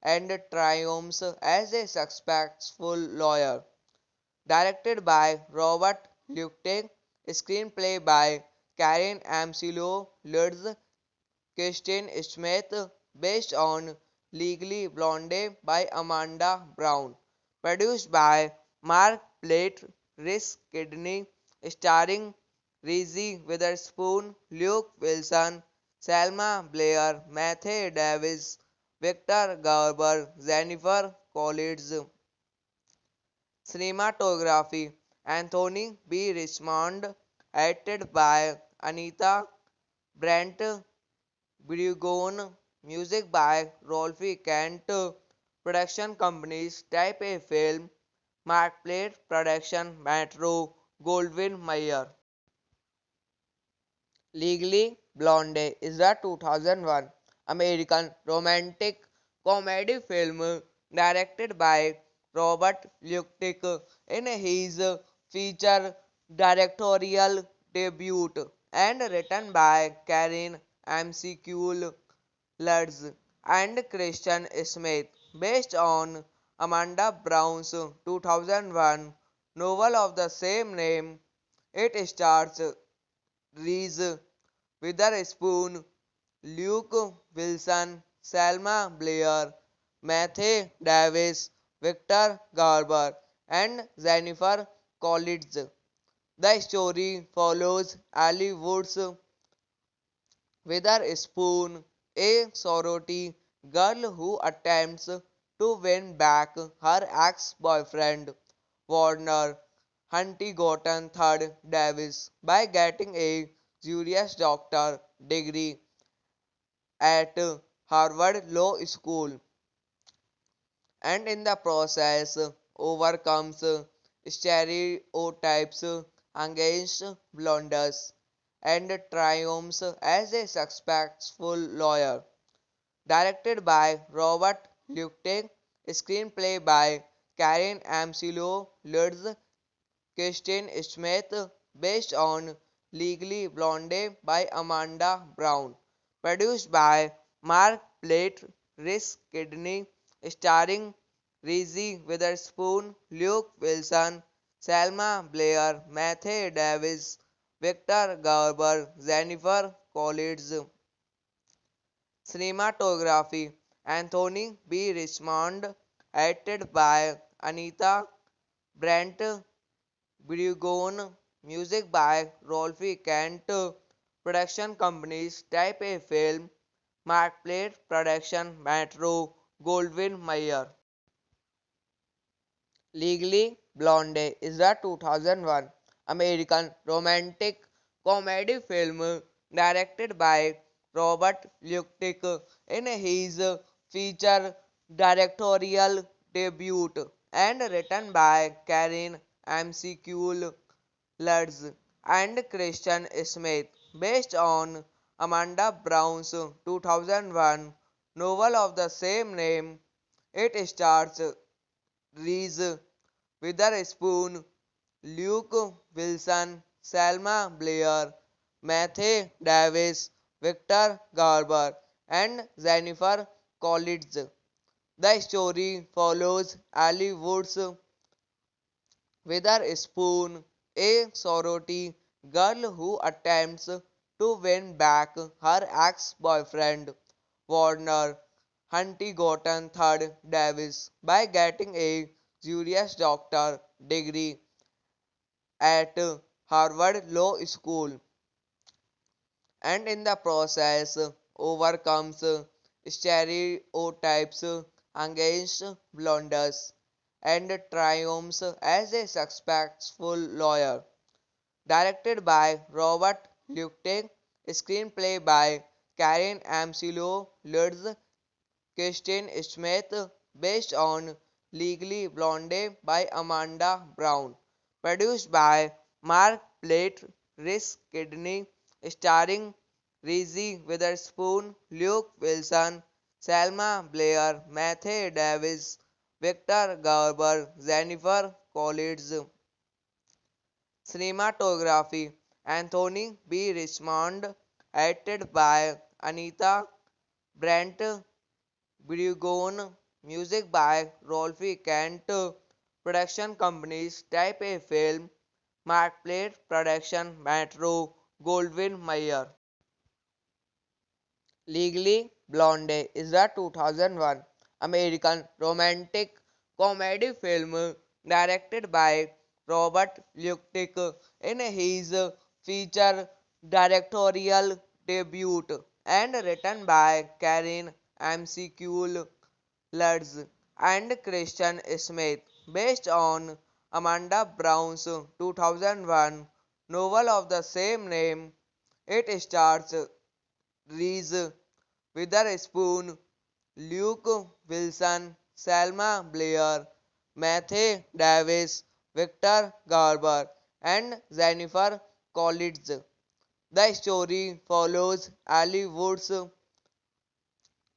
and triumphs as a successful lawyer. Directed by Robert Luttig, screenplay by Karen McCall Lutz, Kristen Smith, based on Legally Blonde by Amanda Brown, produced by Mark Plate, Rhys Kidney, starring Reese Witherspoon, Luke Wilson, Selma Blair, Matthew Davis, Victor Garber, Jennifer Coolidge. Cinematography Anthony B. Richmond, edited by Anita Brent Brugone, music by Rolf Kent, production companies Type A Film, Markplate Production, Metro, Goldwyn Mayer. Legally Blonde is a 2001 American romantic comedy film directed by Robert Luttig in his feature directorial debut and written by Karen McCall Lutz and Christian Smith, based on Amanda Brown's 2001 novel of the same name. It stars Reese Witherspoon, Luke Wilson, Selma Blair, Matthew Davis, Victor Garber, and Jennifer Coolidge. The story follows Ali Woods Witherspoon, a sorority girl who attempts to win back her ex-boyfriend, Warner Huntington III Davis, by getting a Juris Doctor degree at Harvard Law School, and in the process overcomes stereotypes against blondes and triumphs as a successful lawyer. Directed by Robert Luttig, screenplay by Karen McCall Lutz, Kristen Smith, based on Legally Blonde by Amanda Brown, produced by Mark Plate, Rhys Kidney, starring Reese Witherspoon, Luke Wilson, Selma Blair, Matthew Davis, Victor Garber, Jennifer Coolidge. Cinematography Anthony B. Richmond, edited by Anita Brent Brugone, music by Rolf Kent, production companies Type A Film, Markplate Production, Metro, Goldwyn Mayer. Legally Blonde is a 2001 American romantic comedy film directed by Robert Luttig in his feature directorial debut and written by Karen McCall Lutz and Christian Smith, based on Amanda Brown's 2001 novel of the same name. It stars Reese Witherspoon, Luke Wilson, Selma Blair, Matthew Davis, Victor Garber, and Jennifer Coolidge. The story follows Ali Woods Witherspoon, a sorority girl who attempts to win back her ex-boyfriend, Warner Huntington III Davis, by getting a Juris Doctor degree at Harvard Law School, and in the process overcomes stereotypes against blondes and triumphs as a successful lawyer. Directed by Robert Luttig, screenplay by Karen Amsilo, Lutz, Kirsten Smith, based on Legally Blonde by Amanda Brown, produced by Mark Plate, Rhys Kidney, starring Reese Witherspoon, Luke Wilson, Selma Blair, Matthew Davis, Victor Garber, Jennifer Coolidge. Cinematography Anthony B. Richmond, edited by Anita Brent Brigon, music by Rolfie Kent, production companies Type A Film, Markplate Production, Metro, Goldwyn Mayer. Legally Blonde is a 2001 American romantic comedy film directed by Robert Luttig in his feature directorial debut and written by Karen McCall Lutz and Christian Smith, based on Amanda Brown's 2001 novel of the same name. It stars Reese Witherspoon, Luke Wilson, Selma Blair, Matthew Davis, Victor Garber, and Jennifer Coolidge. The story follows Ali Woods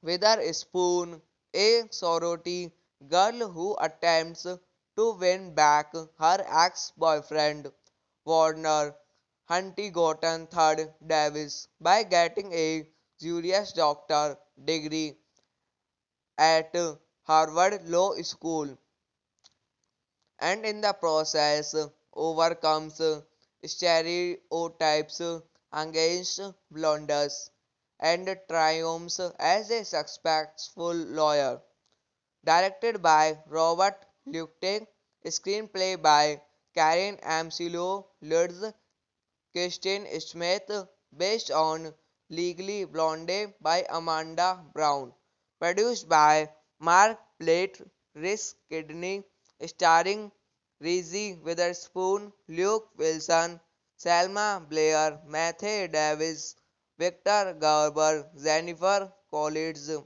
Witherspoon, a sorority girl who attempts to win back her ex-boyfriend, Warner Huntington III Davis, by getting a Juris Doctor degree at Harvard Law School, and in the process overcomes stereotypes against blondes and triumphs as a successful lawyer. Directed by Robert Luttig, screenplay by Karen Amsilo, Lutz, Kirsten Smith, based on Legally Blonde by Amanda Brown, produced by Mark Plate, Rhys Kidney, starring Reese Witherspoon, Luke Wilson, Selma Blair, Matthew Davis, Victor Garber, Jennifer Coolidge.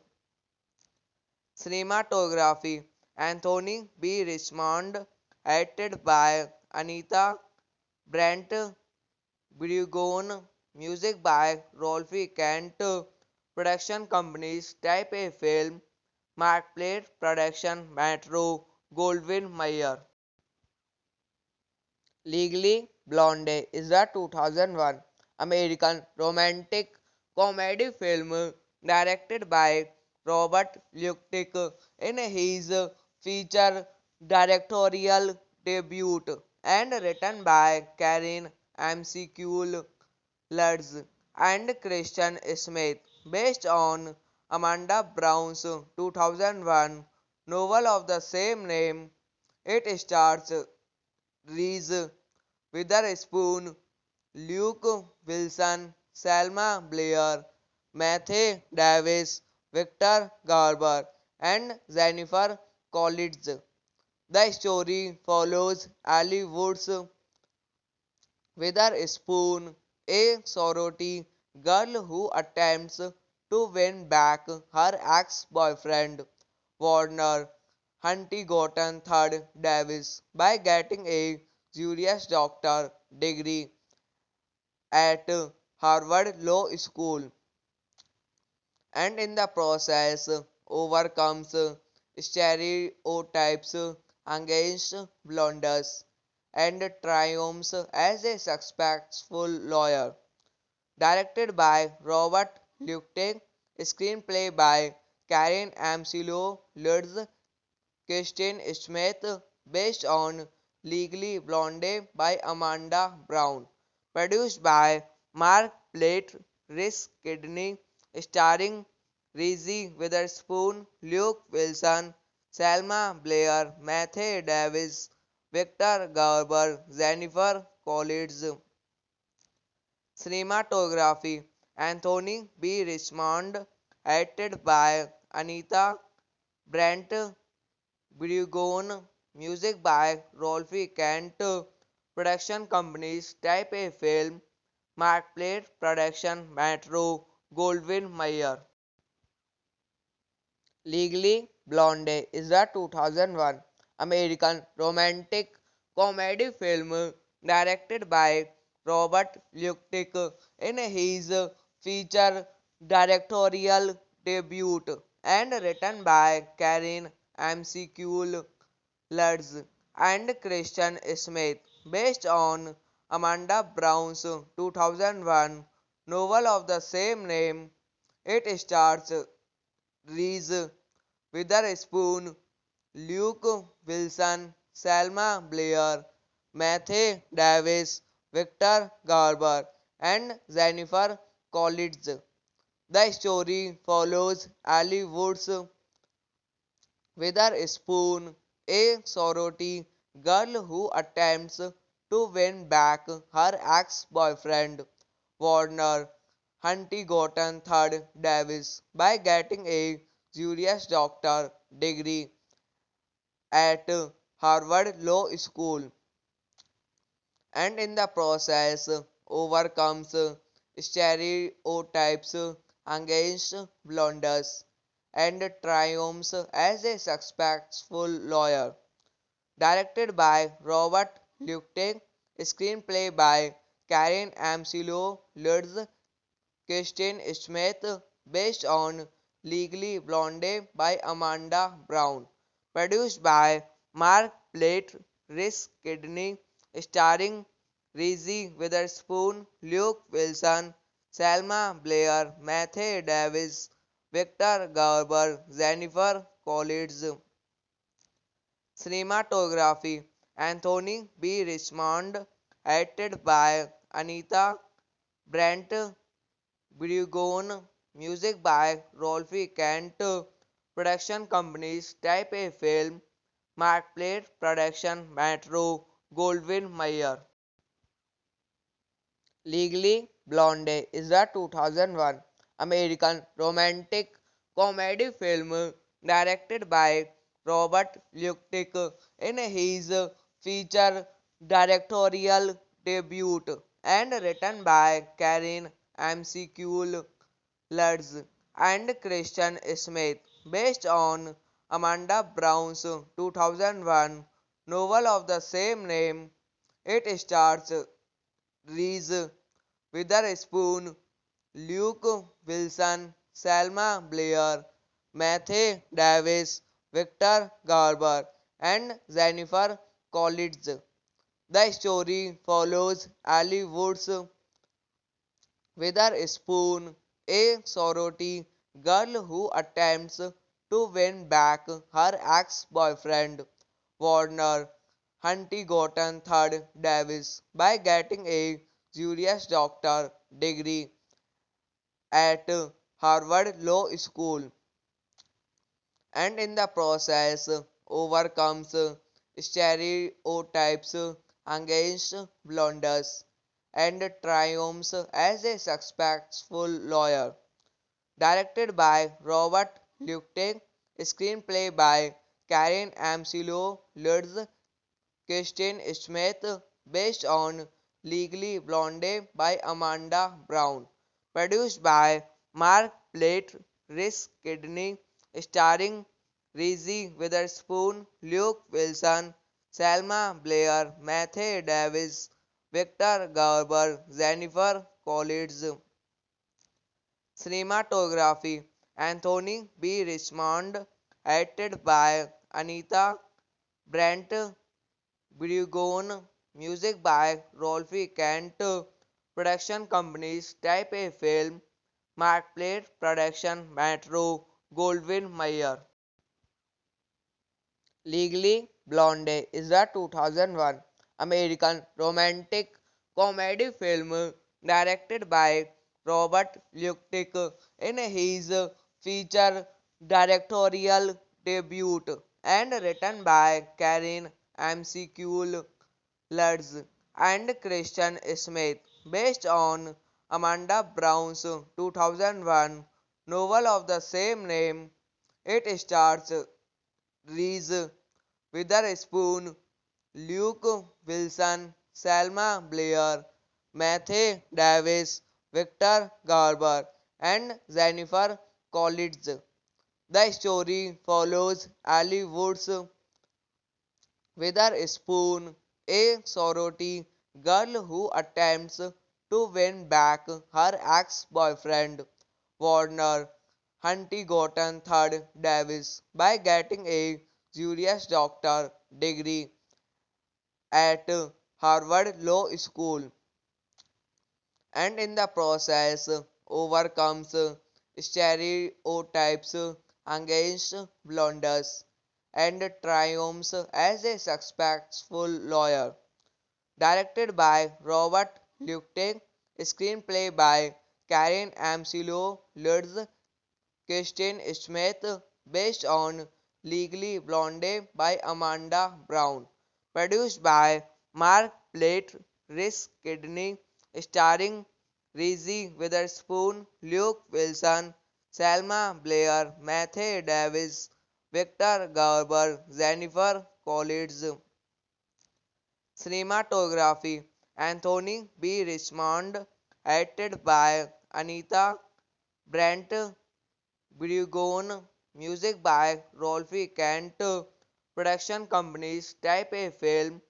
Cinematography Anthony B. Richmond, edited by Anita Brent Brigon, music by Rolfie Kent, production companies Type A Film, Markplate Production, Metro, Goldwyn Mayer. Legally Blonde is a 2001 American romantic comedy film directed by Robert Luttig in his feature directorial debut and written by Karen McCall Lutz and Christian Smith, based on Amanda Brown's 2001 novel of the same name. It stars Reese Witherspoon, Luke Wilson, Selma Blair, Matthew Davis, Victor Garber, and Jennifer Coolidge. The story follows Ali Woods Witherspoon, a sorority girl who attempts to win back her ex-boyfriend, Warner Huntington III Davis, by getting a Juris Doctor degree at Harvard Law School, and in the process overcomes stereotypes against blunders and triumphs as a successful lawyer. Directed by Robert Luttig, screenplay by Karen Amsilo, Lutz, Kirsten Smith, based on Legally Blonde by Amanda Brown. Produced by Mark Plate, Rhys Kidney, starring Reese Witherspoon, Luke Wilson, Selma Blair, Matthew Davis, Victor Garber, Jennifer Coolidge. Cinematography Anthony B. Richmond, edited by Anita Brent Brigon, music by Rolfie Kent, production companies Type A Film, Markplate Production, Metro, Goldwyn Mayer. Legally Blonde is a 2001 American romantic comedy film directed by Robert Luttig in his feature directorial debut and written by Karen McCall Lutz and Christian Smith, based on Amanda Brown's 2001 novel of the same name. It stars Reese Witherspoon, Luke Wilson, Selma Blair, Matthew Davis, Victor Garber, and Jennifer Coolidge. The story follows Ali Woods Witherspoon, a sorority girl who attempts to win back her ex-boyfriend, Warner Huntington III Davis, by getting a Juris Doctor degree at Harvard Law School, and in the process overcomes stereotypes against blunders and triumphs as a successful lawyer. Directed by Robert Luttig, screenplay by Karen Amsilo, Lutz, Kirsten Smith, based on Legally Blonde by Amanda Brown. Produced by Mark Plate, Rhys Kidney, starring Reese Witherspoon, Luke Wilson, Selma Blair, Matthew Davis, Victor Garber, Jennifer Coolidge. Cinematography Anthony B. Richmond, edited by Anita Brent Brigon, music by Rolfie Kent, production companies Type A Film, Markplate Production, Metro, Goldwyn Mayer. Legally Blonde is a 2001 American romantic comedy film directed by Robert Luttig in his feature directorial debut and written by Karen McCall Lutz and Christian Smith, based on Amanda Brown's 2001 novel of the same name. It stars Reese Witherspoon, Luke Wilson, Selma Blair, Matthew Davis, Victor Garber, and Jennifer Coolidge. The story follows Ali Woods Witherspoon, a sorority girl who attempts to win back her ex-boyfriend, Warner Huntington III Davis, by getting a Juris Doctor degree at Harvard Law School, and in the process overcomes stereotypes against blunders and triumphs as a successful lawyer. Directed by Robert Luttig, screenplay by Karen Amsilo, Lutz, Kirsten Smith, based on Legally Blonde by Amanda Brown. Produced by Mark Plate, Rhys Kidney, starring Reese Witherspoon, Luke Wilson, Selma Blair, Matthew Davis, Victor Garber, Jennifer Coolidge. Cinematography Anthony B. Richmond, edited by Anita Brent Brugone, music by Rolfie Kent, production companies Type A Film, Markplate Production, Metro, Goldwyn Mayer. Legally Blonde is a 2001 American romantic comedy film directed by Robert Luttig in his feature directorial debut and written by Karen McCall Lutz and Christian Smith, based on Amanda Brown's 2001 novel of the same name. It stars Reese Witherspoon, Luke Wilson, Selma Blair, Matthew Davis, Victor Garber, and Jennifer Coolidge. The story follows Ali Woods Witherspoon, a sorority girl who attempts to win back her ex-boyfriend, Warner Huntington III Davis, by getting a Juris Doctor degree at Harvard Law School, and in the process overcomes stereotypes against blondes and triumphs as a successful lawyer. Directed by Robert Luttig, screenplay by Karen McCall Lutz, Kirsten Smith, based on Legally Blonde by Amanda Brown, produced by Mark Plate, Rhys Kidney, starring Reese Witherspoon, Luke Wilson, Selma Blair, Matthew Davis, Victor Garber, Jennifer Coolidge. Cinematography Anthony B. Richmond, edited by Anita Brent Brugone, music by Rolfie Kent, production companies Type A Film,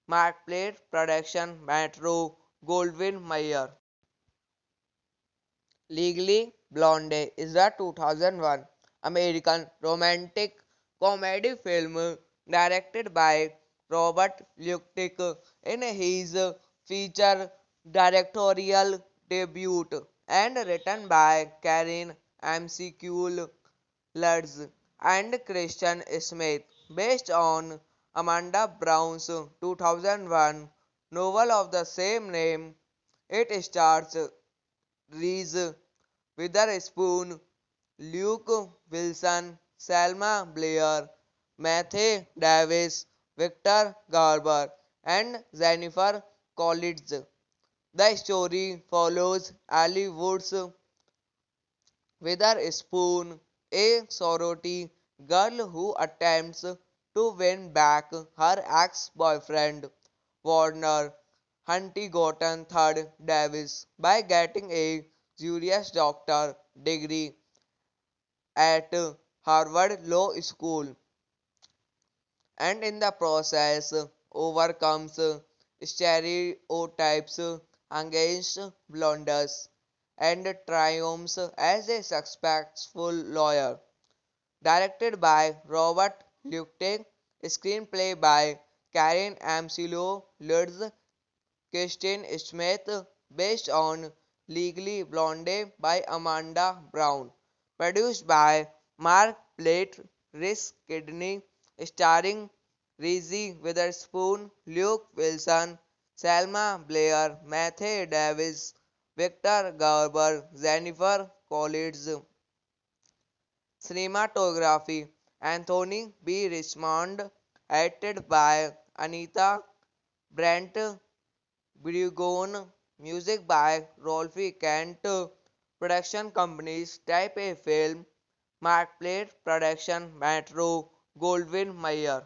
Markplate Production, Metro, Goldwyn Mayer. Legally Blonde is a 2001 American romantic comedy film directed by Robert Luttig in his feature directorial debut and written by Karen McCall Lutz and Christian Smith, based on Amanda Brown's 2001 novel of the same name. It stars Reese Witherspoon, Luke Wilson, Selma Blair, Matthew Davis, Victor Garber, and Jennifer Coolidge. The story follows Ali Woods Witherspoon, a sorority girl who attempts to win back her ex-boyfriend, Warner Huntington III Davis, by getting a Juris Doctor degree at Harvard Law School, and in the process overcomes stereotypes against blondes and triumphs as a successful lawyer. Directed by Robert Luttig, screenplay by Karen McCall Lutz, Kirsten Smith, based on Legally Blonde by Amanda Brown, produced by Mark Plate, Rhys Kidney, starring Reese Witherspoon, Luke Wilson, Selma Blair, Matthew Davis, Victor Garber, Jennifer Coolidge. Cinematography Anthony B. Richmond, edited by Anita Brent Brugone, music by Rolfie Kent, production companies Type A Film, Markplate Production, Metro, Goldwyn Mayer.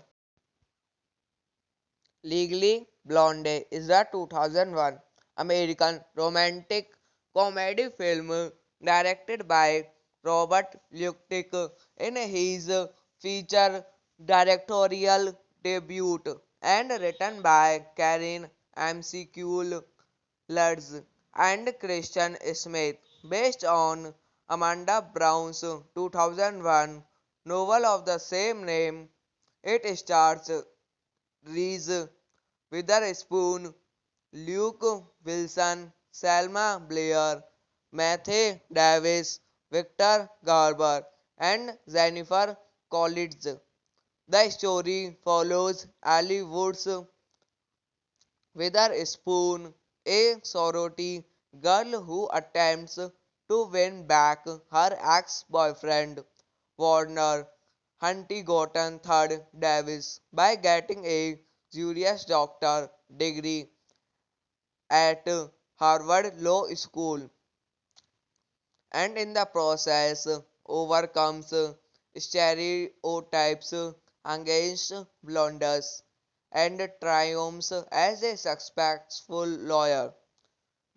Legally Blonde is a 2001 American romantic comedy film directed by Robert Luttig in his feature directorial debut and written by Karen McCall Lutz and Christian Smith, based on Amanda Brown's 2001 novel of the same name. It stars Reese Witherspoon, Luke Wilson, Selma Blair, Matthew Davis, Victor Garber, and Jennifer Coolidge. The story follows Ali Woods Witherspoon, a sorority girl who attempts to win back her ex-boyfriend, Warner Huntington III Davis, by getting a Juris Doctor degree at Harvard Law School, and in the process overcomes stereotypes against blondes and triumphs as a successful lawyer.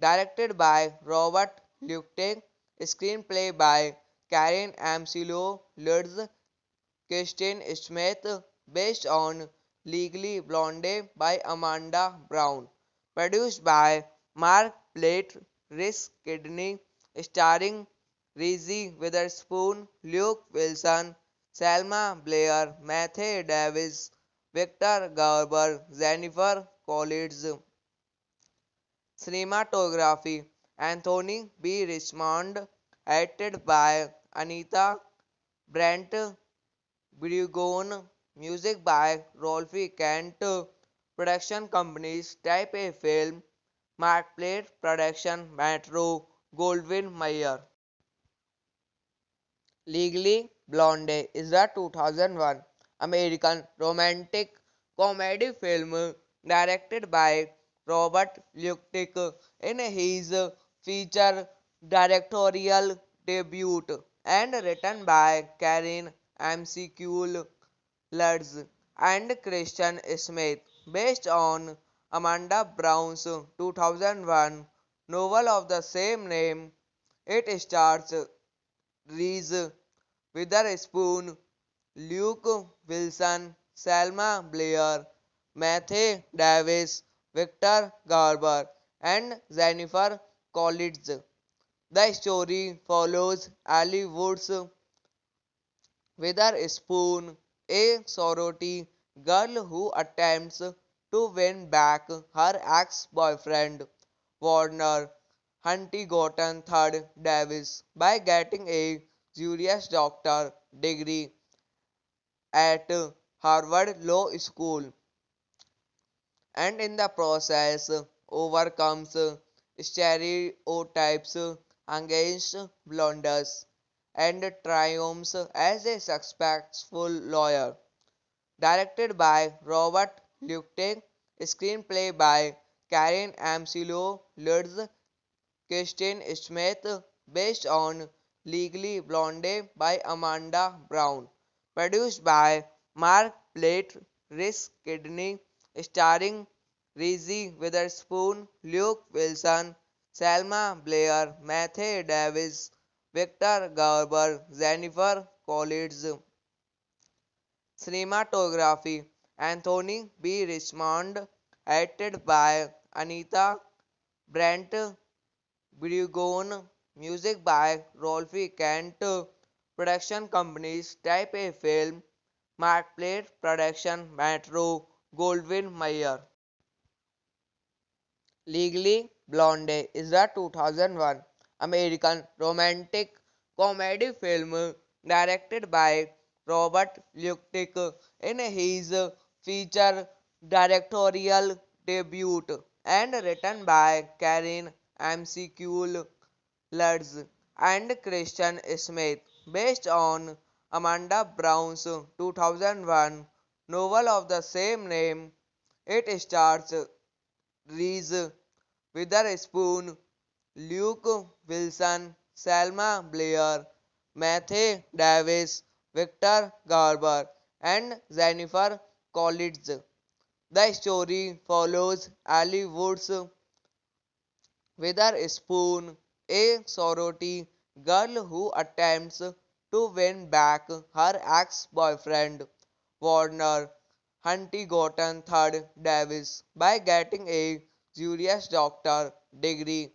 Directed by Robert Luttig, screenplay by Karen Amsilo Lutz, Kirsten Smith, based on Legally Blonde by Amanda Brown. Produced by Mark Plate, Rhys Kidney, starring Reese Witherspoon, Luke Wilson, Selma Blair, Matthew Davis, Victor Garber, Jennifer Coolidge. Cinematography Anthony B. Richmond, edited by Anita Brent Brigon, music by Rolfie Kent, production companies Type A Film, Markplate Production, Metro, Goldwyn Mayer. Legally Blonde is a 2001 American romantic comedy film directed by Robert Luttig in his feature directorial debut and written by Karen McCall Lutz and Christian Smith, based on Amanda Brown's 2001 novel of the same name. It stars Reese Witherspoon, Luke Wilson, Selma Blair, Matthew Davis, Victor Garber, and Jennifer Coolidge. The story follows Ali Woods Witherspoon, a sorority girl who attempts to win back her ex-boyfriend, Warner Huntington III Davis, by getting a Juris Doctor degree at Harvard Law School, and in the process overcomes stereotypes against blondes and triumphs as a successful lawyer. Directed by Robert Luttig, screenplay by Karen Amsilo Lutz, Kirsten Smith, based on Legally Blonde by Amanda Brown. Produced by Mark Plate, Rhys Kidney, starring Reese Witherspoon, Luke Wilson, Selma Blair, Matthew Davis, Victor Garber, Jennifer Coolidge. Cinematography Anthony B. Richmond, edited by Anita Brent Brigon, music by Rolfie Kent, production companies Type A Film, Markplate Production, Metro, Goldwyn Mayer. Legally Blonde is a 2001 American romantic comedy film directed by Robert Luttig in his feature directorial debut and written by Karen McCall Lutz and Christian Smith, based on Amanda Brown's 2001 novel of the same name. It stars Reese Witherspoon, Luke Wilson, Selma Blair, Matthew Davis, Victor Garber, and Jennifer Coolidge. The story follows Ali Woods Witherspoon, a sorority girl who attempts to win back her ex-boyfriend, Warner Huntington III Davis, by getting a Juris Doctor degree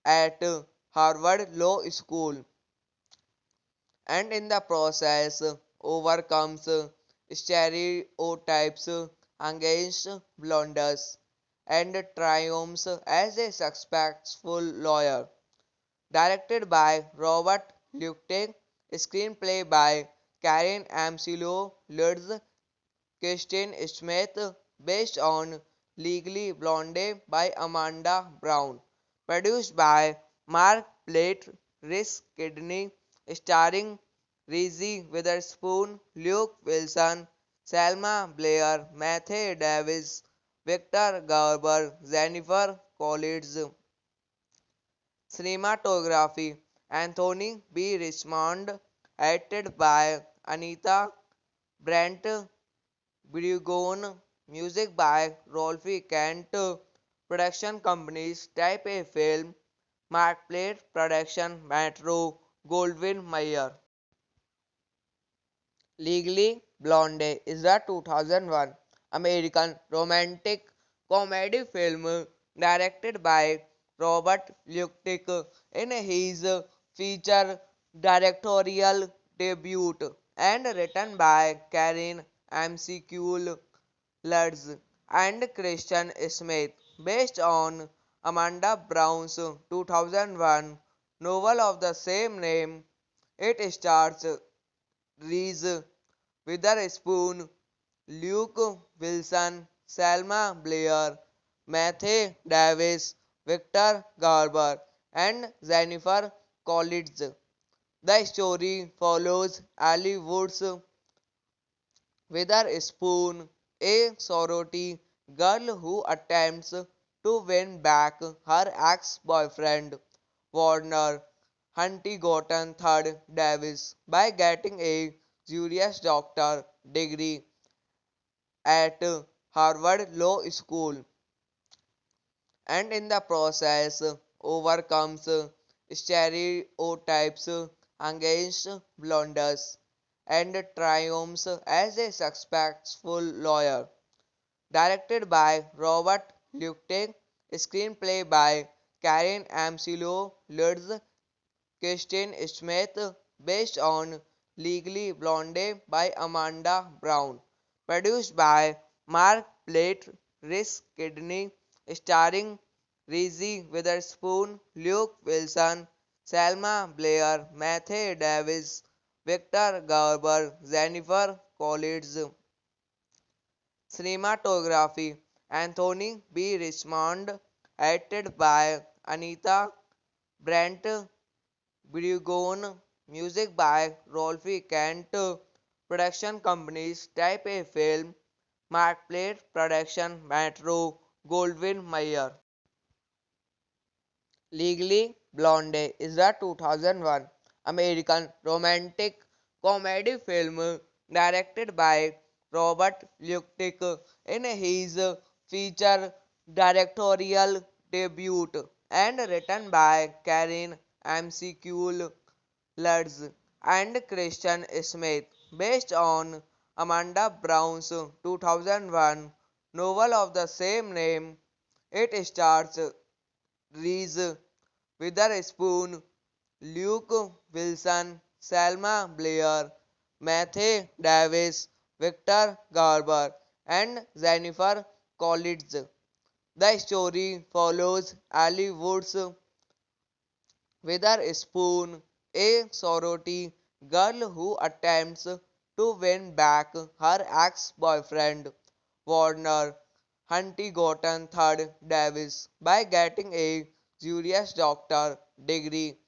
at Harvard Law School, and in the process overcomes stereotypes against blunders and triumphs as a successful lawyer. Directed by Robert Luttig, screenplay by Karen Amsilo, Lutz, Kirsten Smith, based on Legally Blonde by Amanda Brown. Produced by Mark Plate, Rhys Kidney, starring Reese Witherspoon, Luke Wilson, Selma Blair, Matthew Davis, Victor Garber, Jennifer Coolidge. Cinematography Anthony B. Richmond, edited by Anita Brent Brigon, music by Rolfie Kent, production companies Type A Film, Markplate Production, Metro, Goldwyn Mayer. Legally Blonde is a 2001 American romantic comedy film directed by Robert Luttig in his feature directorial debut and written by Karen McCall Lutz and Christian Smith, based on Amanda Brown's 2001 novel of the same name. It stars Reese Witherspoon, Luke Wilson, Selma Blair, Matthew Davis, Victor Garber, and Jennifer Coolidge. The story follows Ali Woods Witherspoon, a sorority girl who attempts to win back her ex-boyfriend, Warner Huntington III Davis, by getting a Juris Doctor degree at Harvard Law School, and in the process overcomes stereotypes against blunders and triumphs as a successful lawyer. Directed by Robert Luttig, screenplay by Karen Amsilo Lutz, Kirsten Smith, based on Legally Blonde by Amanda Brown. Produced by Mark Plate, Rhys Kidney, starring Reese Witherspoon, Luke Wilson, Selma Blair, Matthew Davis, Victor Garber, Jennifer Coolidge. Cinematography Anthony B. Richmond, edited by Anita Brent Brigon, music by Rolfie Kent, production companies Type A Film, Markplate Production, Metro, Goldwyn Mayer. Legally Blonde is a 2001 American romantic comedy film directed by Robert Luttig in his feature directorial debut and written by Karen McCall Lutz and Christian Smith, based on Amanda Brown's 2001 novel of the same name. It stars Reese Witherspoon, Luke Wilson, Selma Blair, Matthew Davis, Victor Garber, and Jennifer Coolidge. The story follows Ali Woods Witherspoon, a sorority girl who attempts to win back her ex-boyfriend, Warner Huntington III Davis, by getting a Juris Doctor degree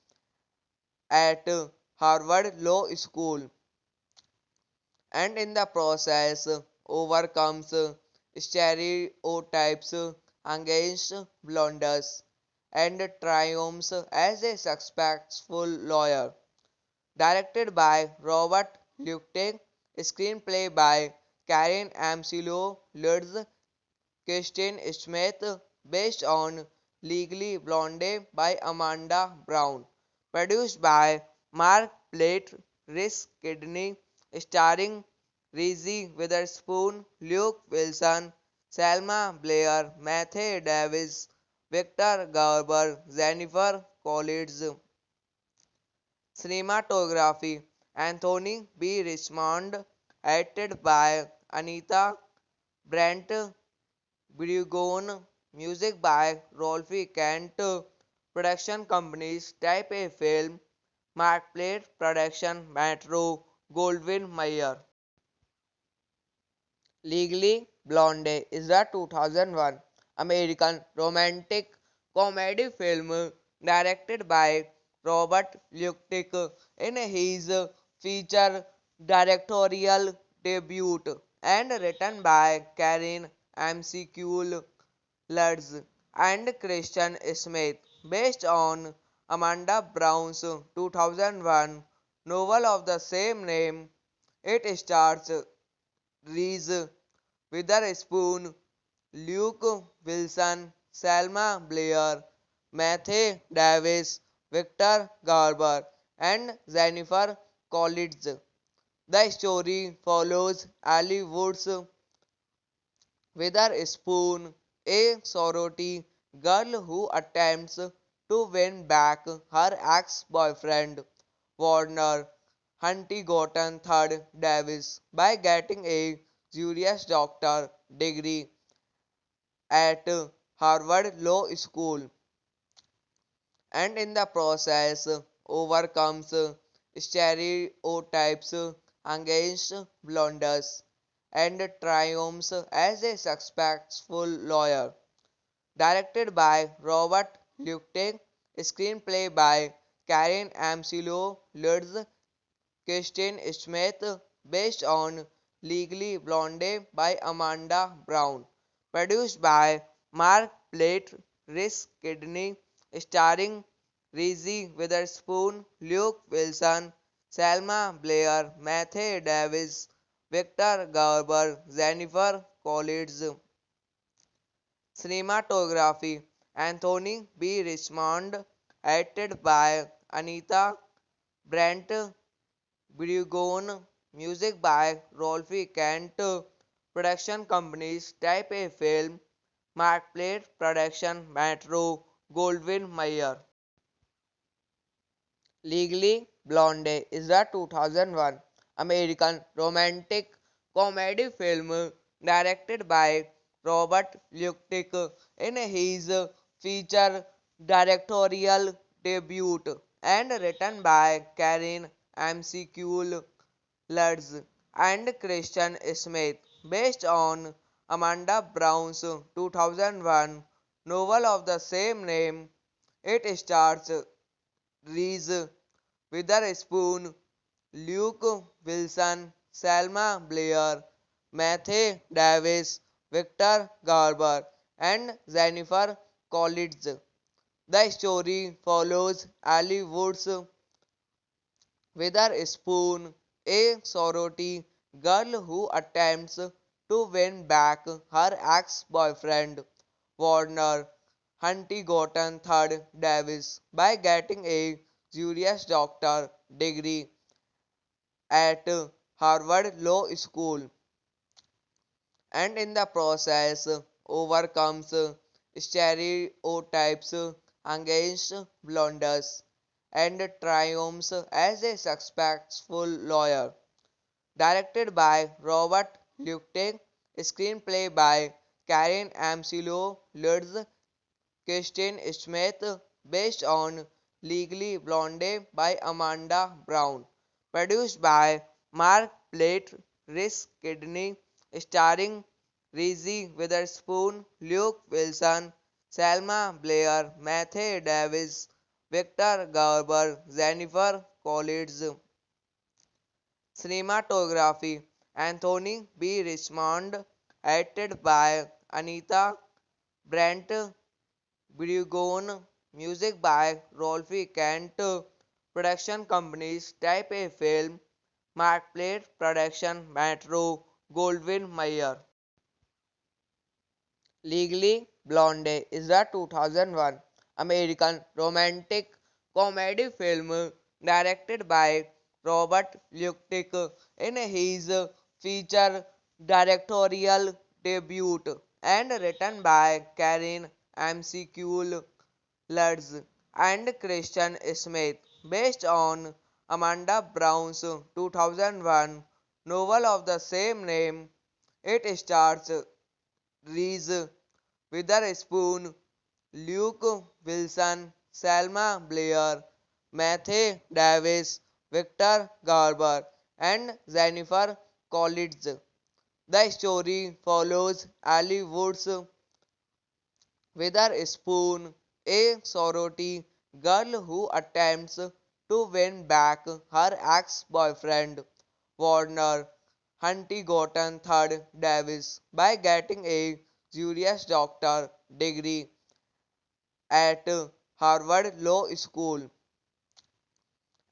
at Harvard Law School, and in the process overcomes stereotypes against blunders and triumphs as a successful lawyer. Directed by Robert Luttig, screenplay by Karen Amsilo Lutz, Kirsten Smith, based on Legally Blonde by Amanda Brown. Produced by Mark Plate, Rhys Kidney, starring Reese Witherspoon, Luke Wilson, Selma Blair, Matthew Davis, Victor Garber, Jennifer Coolidge. Cinematography Anthony B. Richmond, edited by Anita Brent Brugone, music by Rolf Kent, production companies Type A Film, Markplate Production, Metro, Goldwyn Mayer. Legally Blonde is a 2001 American romantic comedy film directed by Robert Luttig in his feature directorial debut and written by Karen McCall Lutz and Christian Smith, based on Amanda Brown's 2001 novel of the same name. It stars Reese Witherspoon, Luke Wilson, Selma Blair, Matthew Davis, Victor Garber, and Jennifer Coolidge. The story follows Ali Woods Witherspoon, a sorority girl who attempts to win back her ex-boyfriend, Warner Huntington III Davis, by getting a Juris Doctor degree at Harvard Law School, and in the process overcomes stereotypes against blondes and triumphs as a successful lawyer. Directed by Robert Luttig, screenplay by Karen McCall Lutz, Kristen Smith, based on Legally Blonde by Amanda Brown, produced by Mark Plate, Rhys Kidney, starring Reese Witherspoon, Luke Wilson, Selma Blair, Matthew Davis, Victor Garber, Jennifer Coolidge. Cinematography Anthony B. Richmond, edited by Anita Brent Brugone, music by Rolf Kent, production companies Type A Film, Markplate Production, Metro, Goldwyn Mayer. Legally Blonde is a 2001 American romantic comedy film directed by Robert Luttig in his feature directorial debut and written by Karen McCall Lutz and Christian Smith, based on Amanda Brown's 2001 novel of the same name. It stars Reese Witherspoon, Luke Wilson, Selma Blair, Matthew Davis, Victor Garber, and Jennifer Coolidge. The story follows Ali Woods Witherspoon, a sorority girl who attempts to win back her ex-boyfriend, Warner Huntington III Davis, by getting a Juris Doctor degree at Harvard Law School, and in the process overcomes stereotypes against blondes and triumphs as a successful lawyer. Directed by Robert Luttig, screenplay by Karen McCall Lutz, Kristen Smith, based on Legally Blonde by Amanda Brown, produced by Mark Plate, Rhys Kidney, starring Reese Witherspoon, Luke Wilson, Selma Blair, Matthew Davis, Victor Garber, Jennifer Coolidge. Cinematography Anthony B. Richmond, edited by Anita Brent Brugone, music by Rolf Kent, production companies Type A Film, Markplate Production, Metro, Goldwyn Mayer. Legally Blonde is a 2001 American romantic comedy film directed by Robert Luttig in his feature directorial debut and written by Karen McCall Lutz and Christian Smith, based on Amanda Brown's 2001 novel of the same name. It stars Reese Witherspoon, Luke Wilson, Selma Blair, Matthew Davis, Victor Garber, and Jennifer Coolidge. The story follows Ali Woods Witherspoon, a sorority girl who attempts to win back her ex-boyfriend, Warner Huntington III Davis, by getting a Juris Doctor degree at Harvard Law School,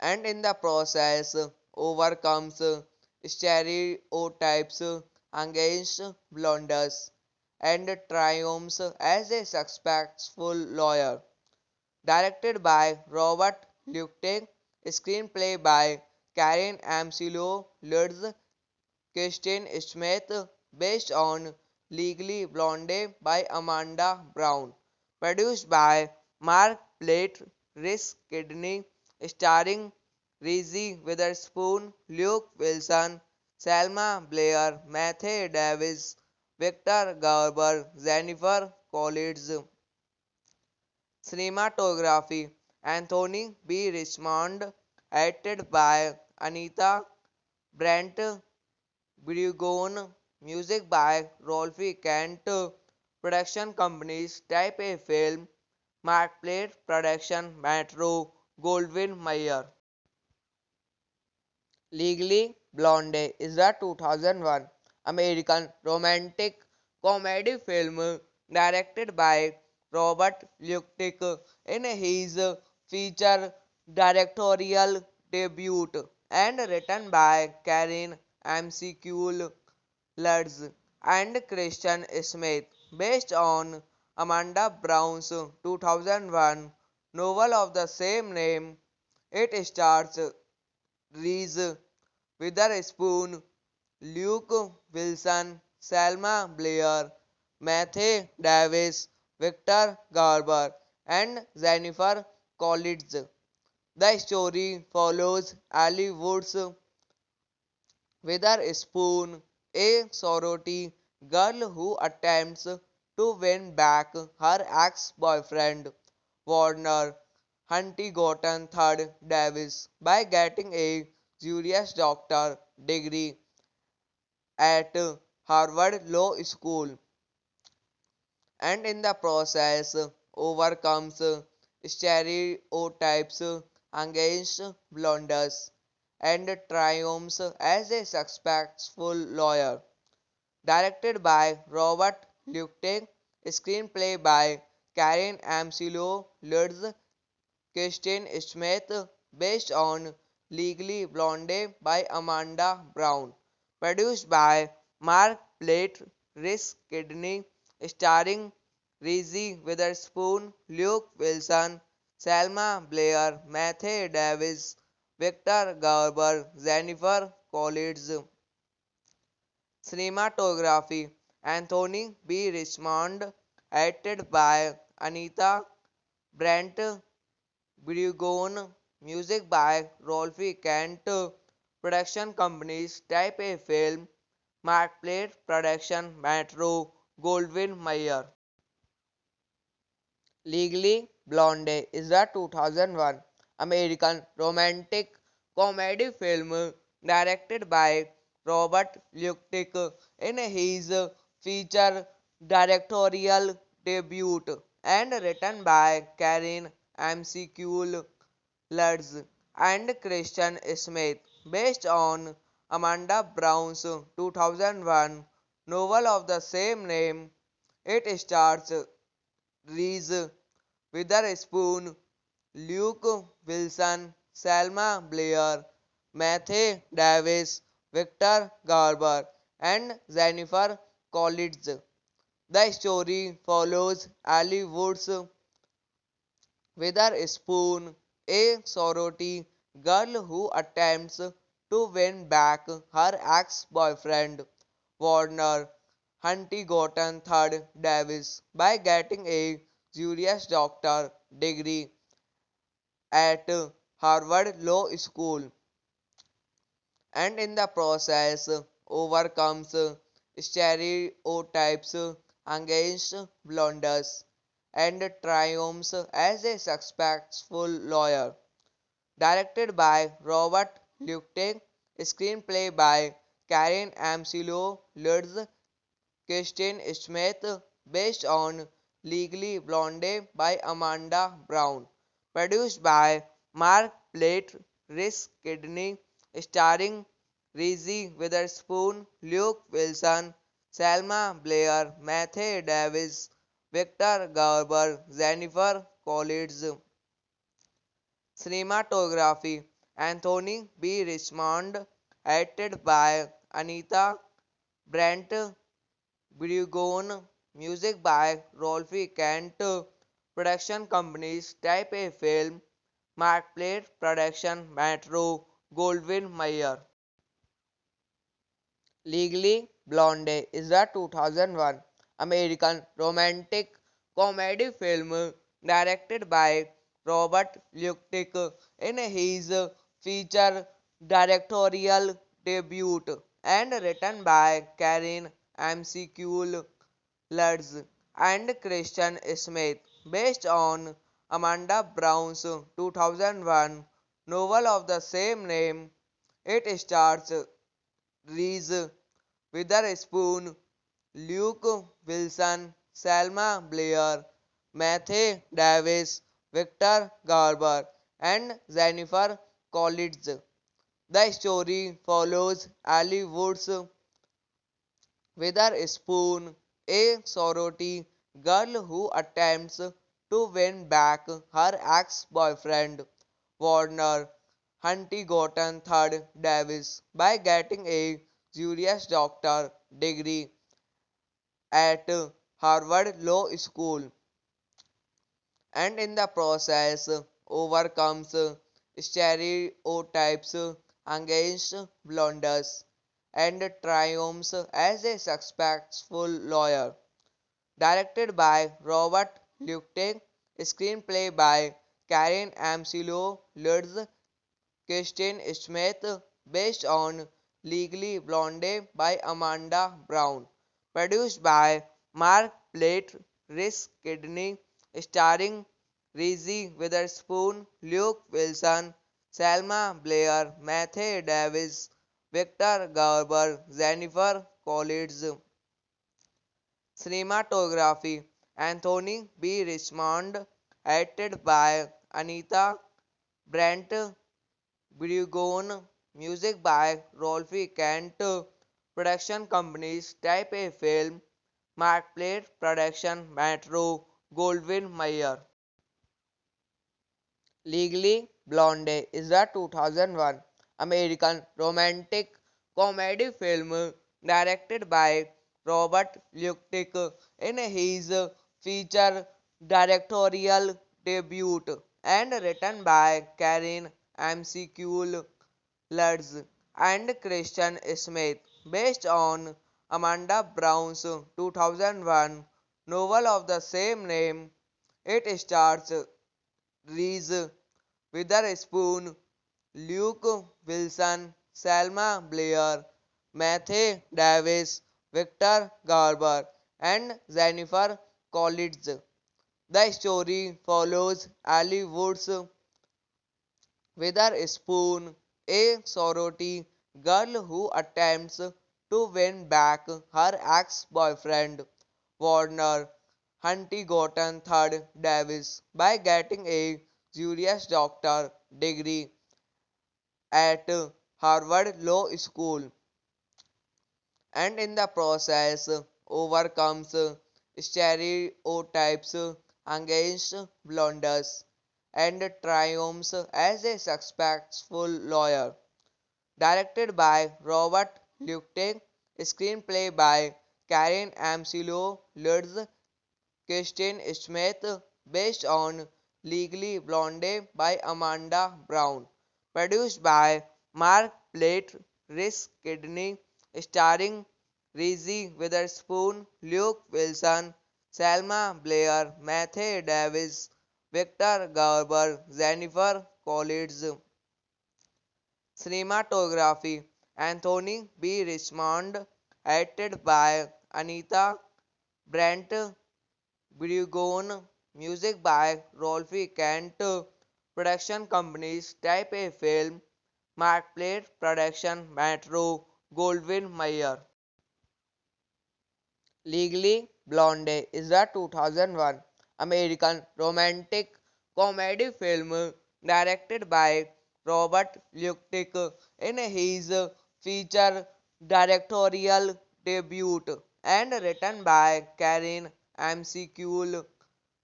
and in the process overcomes stereotypes against blondes and triumphs as a successful lawyer. Directed by Robert Luttig, screenplay by Karen Amsilo Lutz, Kirsten Smith, based on Legally Blonde by Amanda Brown, produced by Mark Plate, Rhys Kidney, starring Reese Witherspoon, Luke Wilson, Selma Blair, Matthew Davis, Victor Garber, Jennifer Coolidge. Cinematography Anthony B. Richmond, edited by Anita Brent Brugon, music by Rolfie Kent, production companies Type A Film, Markplate Production, Metro, Goldwyn Mayer. Legally Blonde is a 2001 American romantic comedy film directed by Robert Luttig in his feature directorial debut and written by Karen McCall Lutz and Christian Smith, based on Amanda Brown's 2001 novel of the same name. It stars Reese Witherspoon, Luke Wilson, Selma Blair, Matthew Davis, Victor Garber, and Jennifer Coolidge. The story follows Ali Woods Witherspoon, a sorority girl who attempts to win back her ex-boyfriend, Warner Huntington III Davis, by getting a Juris Doctor degree at Harvard Law School, and in the process overcomes stereotypes against blondes and triumphs as a successful lawyer. Directed by Robert Luttig, screenplay by Karen Amsilo Lutz, Kirsten Smith, based on Legally Blonde by Amanda Brown, produced by Mark Plate, Rhys Kidney, starring Reese Witherspoon, Luke Wilson, Selma Blair, Matthew Davis, Victor Garber, Jennifer Coolidge. Cinematography Anthony B. Richmond, edited by Anita Brent Brugon, music by Rolfie Kent, production companies Type A Film, Markplate Production, Metro, Goldwyn Mayer. Legally Blonde is a 2001 American romantic comedy film directed by Robert Luttig in his feature directorial debut and written by Karen McCall Lutz and Christian Smith, based on Amanda Brown's 2001 novel of the same name. It stars Reese Witherspoon, Luke Wilson, Selma Blair, Matthew Davis, Victor Garber, and Jennifer Coolidge. The story follows Ali Woods Witherspoon, a sorority girl who attempts to win back her ex-boyfriend, Warner Huntington III Davis, by getting a Juris Doctor degree at Harvard Law School, and in the process overcomes stereotypes against blunders and triumphs as a successful lawyer. Directed by Robert Luttig, screenplay by Karen Amsilo, Lutz, Kirsten Smith, based on Legally Blonde by Amanda Brown. Produced by Mark Plate, Rhys Kidney, starring Reese Witherspoon, Luke Wilson, Selma Blair, Matthew Davis, Victor Garber, Jennifer Coolidge. Cinematography Anthony B. Richmond, edited by Anita Brent Brigon, music by Rolfie Kent, production companies Type A Film, Markplate Production, Metro, Goldwyn Mayer. Legally Blonde is a 2001 American romantic comedy film directed by Robert Luttig in his feature directorial debut and written by Karen McCall Lutz and Christian Smith, based on Amanda Brown's 2001 novel of the same name. It stars Reese Witherspoon, Luke Wilson, Selma Blair, Matthew Davis, Victor Garber, and Jennifer Coolidge. The story follows Ali Woods Witherspoon, a sorority girl who attempts to win back her ex-boyfriend, Warner Huntington III Davis, by getting a Juris Doctor degree at Harvard Law School, and in the process overcomes stereotypes against blunders and triumphs as a successful lawyer. Directed by Robert Luttig, screenplay by Karen Amsilo, Lutz, Kirsten Smith, based on Legally Blonde by Amanda Brown. Produced by Mark Plate, Rhys Kidney, starring Reese Witherspoon, Luke Wilson, Selma Blair, Matthew Davis, Victor Garber, Jennifer Coolidge. Cinematography Anthony B. Richmond, edited by Anita Brent Brigon, music by Rolfie Kent, production companies Type A Film, Markplate Production, Metro, Goldwyn Mayer. Legally Blonde is a 2001 American romantic comedy film directed by Robert Luttig in his feature directorial debut and written by Karen McCall Lutz and Christian Smith, based on Amanda Brown's 2001 novel of the same name. It stars Reese Witherspoon, Luke Wilson, Selma Blair, Matthew Davis, Victor Garber, and Jennifer Coolidge. The story follows Ali Woods Witherspoon, a sorority girl who attempts to win back her ex-boyfriend, Warner Huntington III Davis, by getting a Juris Doctor degree at Harvard Law School, and in the process overcomes stereotypes against blunders and triumphs as a successful lawyer. Directed by Robert Luttig, screenplay by Karen Amsilo, Lutz, Kirsten Smith, based on Legally Blonde by Amanda Brown. Produced by Mark Plate, Rhys Kidney, starring Reese Witherspoon, Luke Wilson, Selma Blair, Matthew Davis, Victor Garber, Jennifer Coolidge. Cinematography Anthony B. Richmond, edited by Anita Brent Brugone, music by Rolfie Kent, production companies Type A Film, Markplate Production, Metro, Goldwyn Mayer. Legally Blonde is a 2001 American romantic comedy film directed by Robert Luttig in his feature directorial debut and written by Karen McCall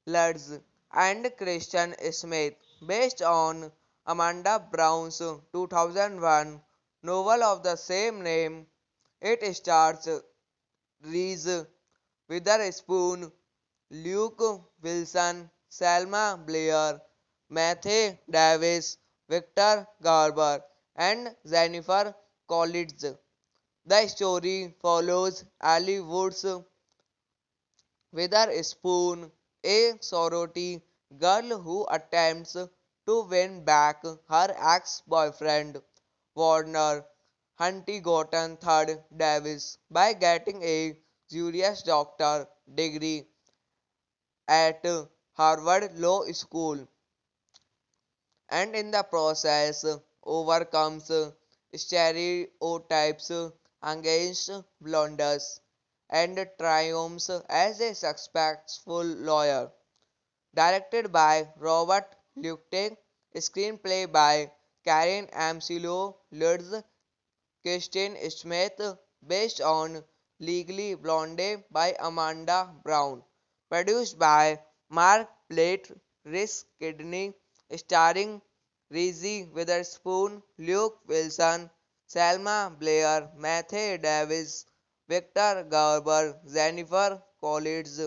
Lutz and Christian Smith, based on Amanda Brown's 2001 novel of the same name. It stars Reese Witherspoon, Luke Wilson, Selma Blair, Matthew Davis, Victor Garber, and Jennifer Coolidge. The story follows Ali Woods Witherspoon, a sorority girl who attempts to win back her ex-boyfriend, Warner Huntington III Davis, by getting a Juris Doctor degree at Harvard Law School, and in the process overcomes stereotypes against blondes and triumphs as a successful lawyer. Directed by Robert Luttig, screenplay by Karen McCall Lutz, Kristen Smith, based on Legally Blonde by Amanda Brown, produced by Mark Plate, Rhys Kidney, starring Reese Witherspoon, Luke Wilson, Selma Blair, Matthew Davis, Victor Garber, Jennifer Coolidge.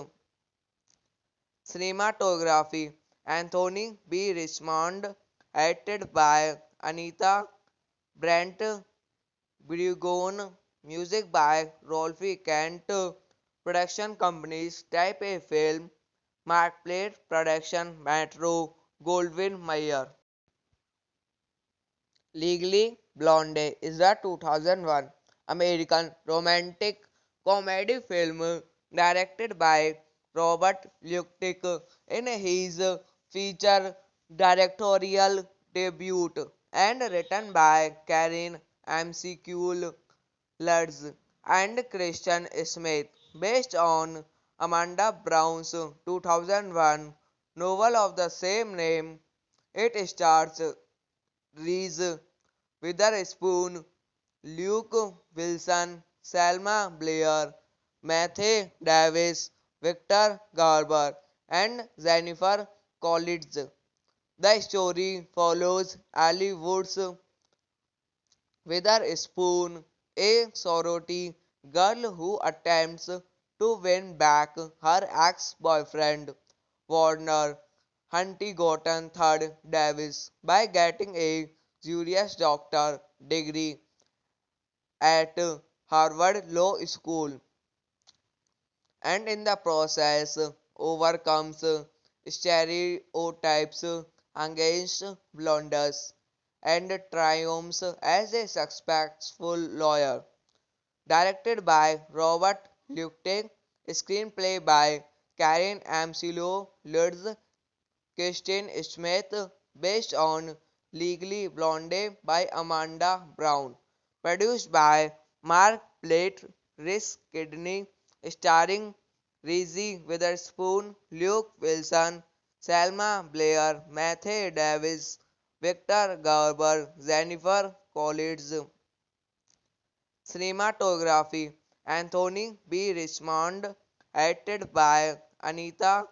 Cinematography Anthony B. Richmond, edited by Anita Brent Brugone, music by Rolfie Kent, production companies Type A Film, Markplate Production, Metro, Goldwyn Mayer. Legally Blonde is a 2001 American romantic comedy film directed by Robert Luttig in his feature directorial debut and written by Karen McCall Lutz and Christian Smith, based on Amanda Brown's 2001 novel of the same name. It stars Reese Witherspoon, Luke Wilson, Selma Blair, Matthew Davis, Victor Garber, and Jennifer Coolidge. The story follows Ali Woods Witherspoon, a sorority girl who attempts to win back her ex-boyfriend, Warner Huntington III Davis, by getting a Juris Doctor degree at Harvard Law School, and in the process overcomes stereotypes against blondes and triumphs as a successful lawyer. Directed by Robert Luttig, screenplay by Karen McCall Lutz, Kristen Smith, based on Legally Blonde by Amanda Brown, produced by Mark Plate, Rhys Kidney, starring Reese Witherspoon, Luke Wilson, Selma Blair, Matthew Davis, Victor Garber, Jennifer Coolidge. Cinematography Anthony B. Richmond, edited by Anita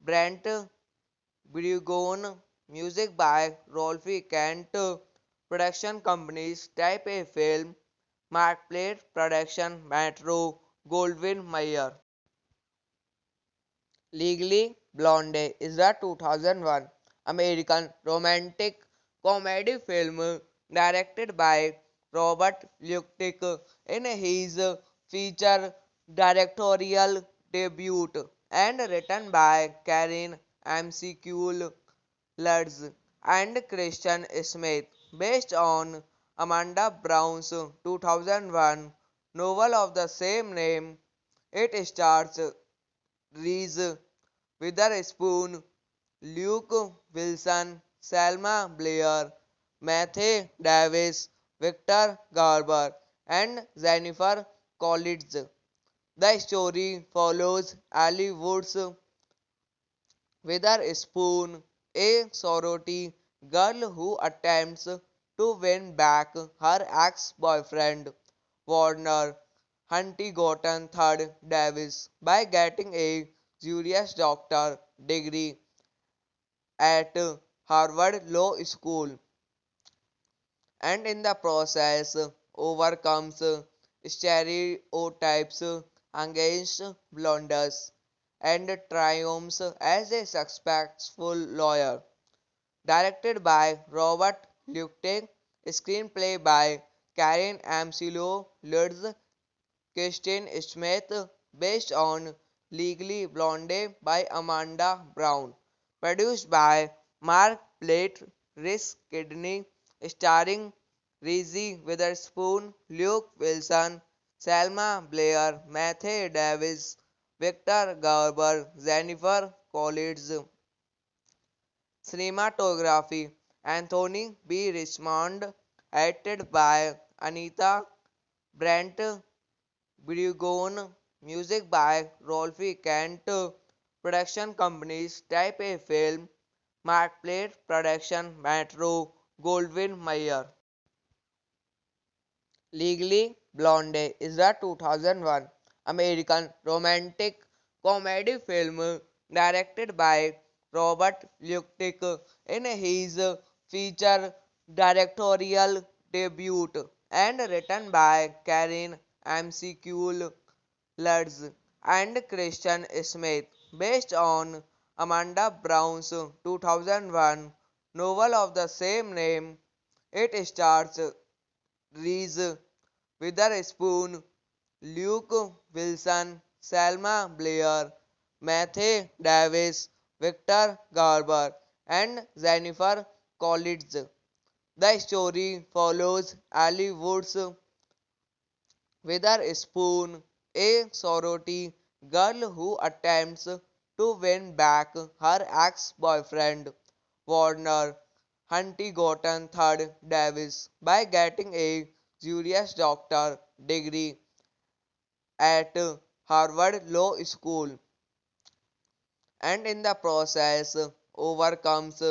Brent Brugone, music by Rolfie Kent, production companies Type A Film, Markplate Production, Metro, Goldwyn Mayer. Legally Blonde is a 2001 American romantic comedy film directed by Robert Luttig in his feature directorial debut and written by Karen McCall Lutz and Christian Smith, based on Amanda Brown's 2001 novel of the same name. It stars Reese Witherspoon, Luke Wilson, Selma Blair, Matthew Davis, Victor Garber, and Jennifer Coolidge. The story follows Ali Woods Witherspoon, a sorority girl who attempts to win back her ex-boyfriend, Warner Huntington III Davis, by getting a Juris Doctor degree at Harvard Law School, and in the process overcomes stereotypes against blondes and triumphs as a successful lawyer. Directed by Robert Luttig, screenplay by Karen Amsilo Lutz, Kirsten Smith, based on Legally Blonde by Amanda Brown. Produced by Mark Plate, Rhys Kidney, starring Reese Witherspoon, Luke Wilson, Selma Blair, Matthew Davis, Victor Garber, Jennifer Coolidge. Cinematography Anthony B. Richmond, edited by Anita Brent Brigon, music by Rolfie Kent, production companies Type A Film, Markplate Production, Metro, Goldwyn Mayer. Legally Blonde is a 2001 American romantic comedy film directed by Robert Luttig in his feature directorial debut and written by Karen McCall Lutz and Christian Smith, based on Amanda Brown's 2001 novel of the same name. It stars Reese Witherspoon, Luke Wilson, Selma Blair, Matthew Davis, Victor Garber, and Jennifer Coolidge. The story follows Ali Woods Witherspoon, a sorority girl who attempts to win back her ex-boyfriend, Warner Huntington III Davis, by getting a Juris Doctor degree at Harvard Law School, and in the process overcomes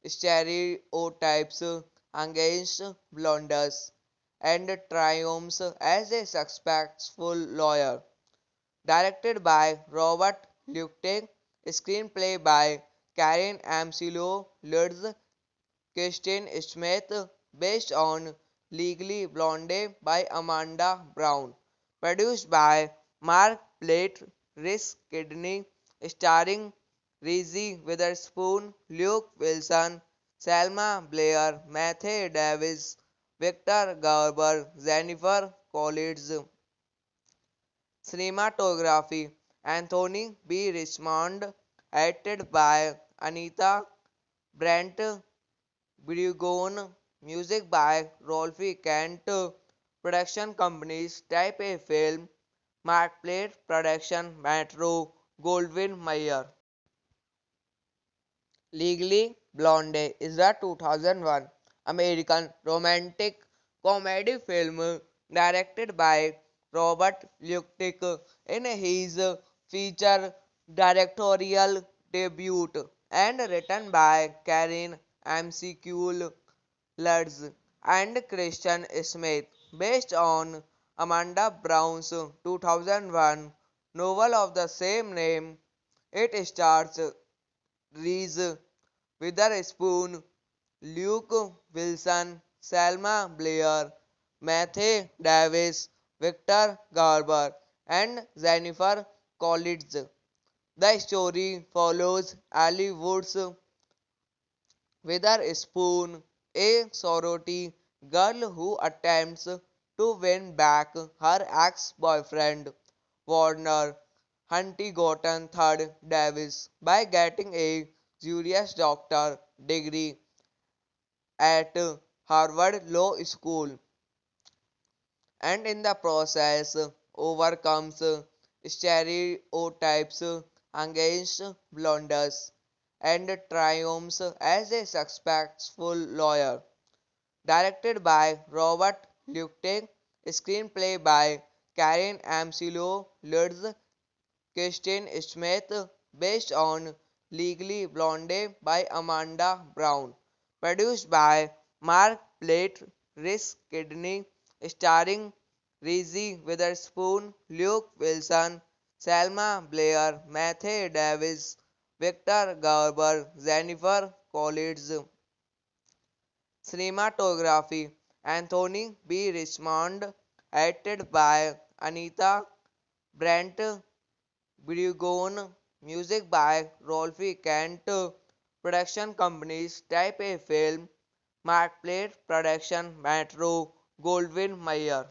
stereotypes against blondes and triumphs as a successful lawyer. Directed by Robert Luttig, screenplay by Karen Amsilo Lutz, Kirsten Smith, based on Legally Blonde by Amanda Brown. Produced by Mark Plate, Rhys Kidney, starring Reese Witherspoon, Luke Wilson, Selma Blair, Matthew Davis, Victor Garber, Jennifer Coolidge. Cinematography Anthony B. Richmond, edited by Anita Brent Brigon, music by Rolfie Kent, production companies Type A Film, Markplate Production, Metro, Goldwyn Mayer. Legally Blonde is a 2001 American romantic comedy film directed by Robert Luttig in his feature directorial debut and written by Karen McCall Lutz and Christian Smith, based on Amanda Brown's 2001 novel of the same name. It stars Reese Witherspoon, Luke Wilson, Selma Blair, Matthew Davis, Victor Garber, and Jennifer Coolidge. The story follows Ali Woods Witherspoon, a sorority girl who attempts to win back her ex-boyfriend, Warner Huntington III Davis, by getting a Juris Doctor degree at Harvard Law School, and in the process overcomes stereotypes against blunders and triumphs as a successful lawyer. Directed by Robert Luttig, screenplay by Karen Amsilo Lutz, Kirsten Smith, based on Legally Blonde by Amanda Brown. Produced by Mark Plate, Rhys Kidney, starring Reese Witherspoon, Luke Wilson, Selma Blair, Matthew Davis, Victor Garber, Jennifer Coolidge. Cinematography Anthony B. Richmond, edited by Anita Brent Brigon, music by Rolfie Kent, production companies Type A Film, Markplate Production, Metro, Goldwyn Mayer.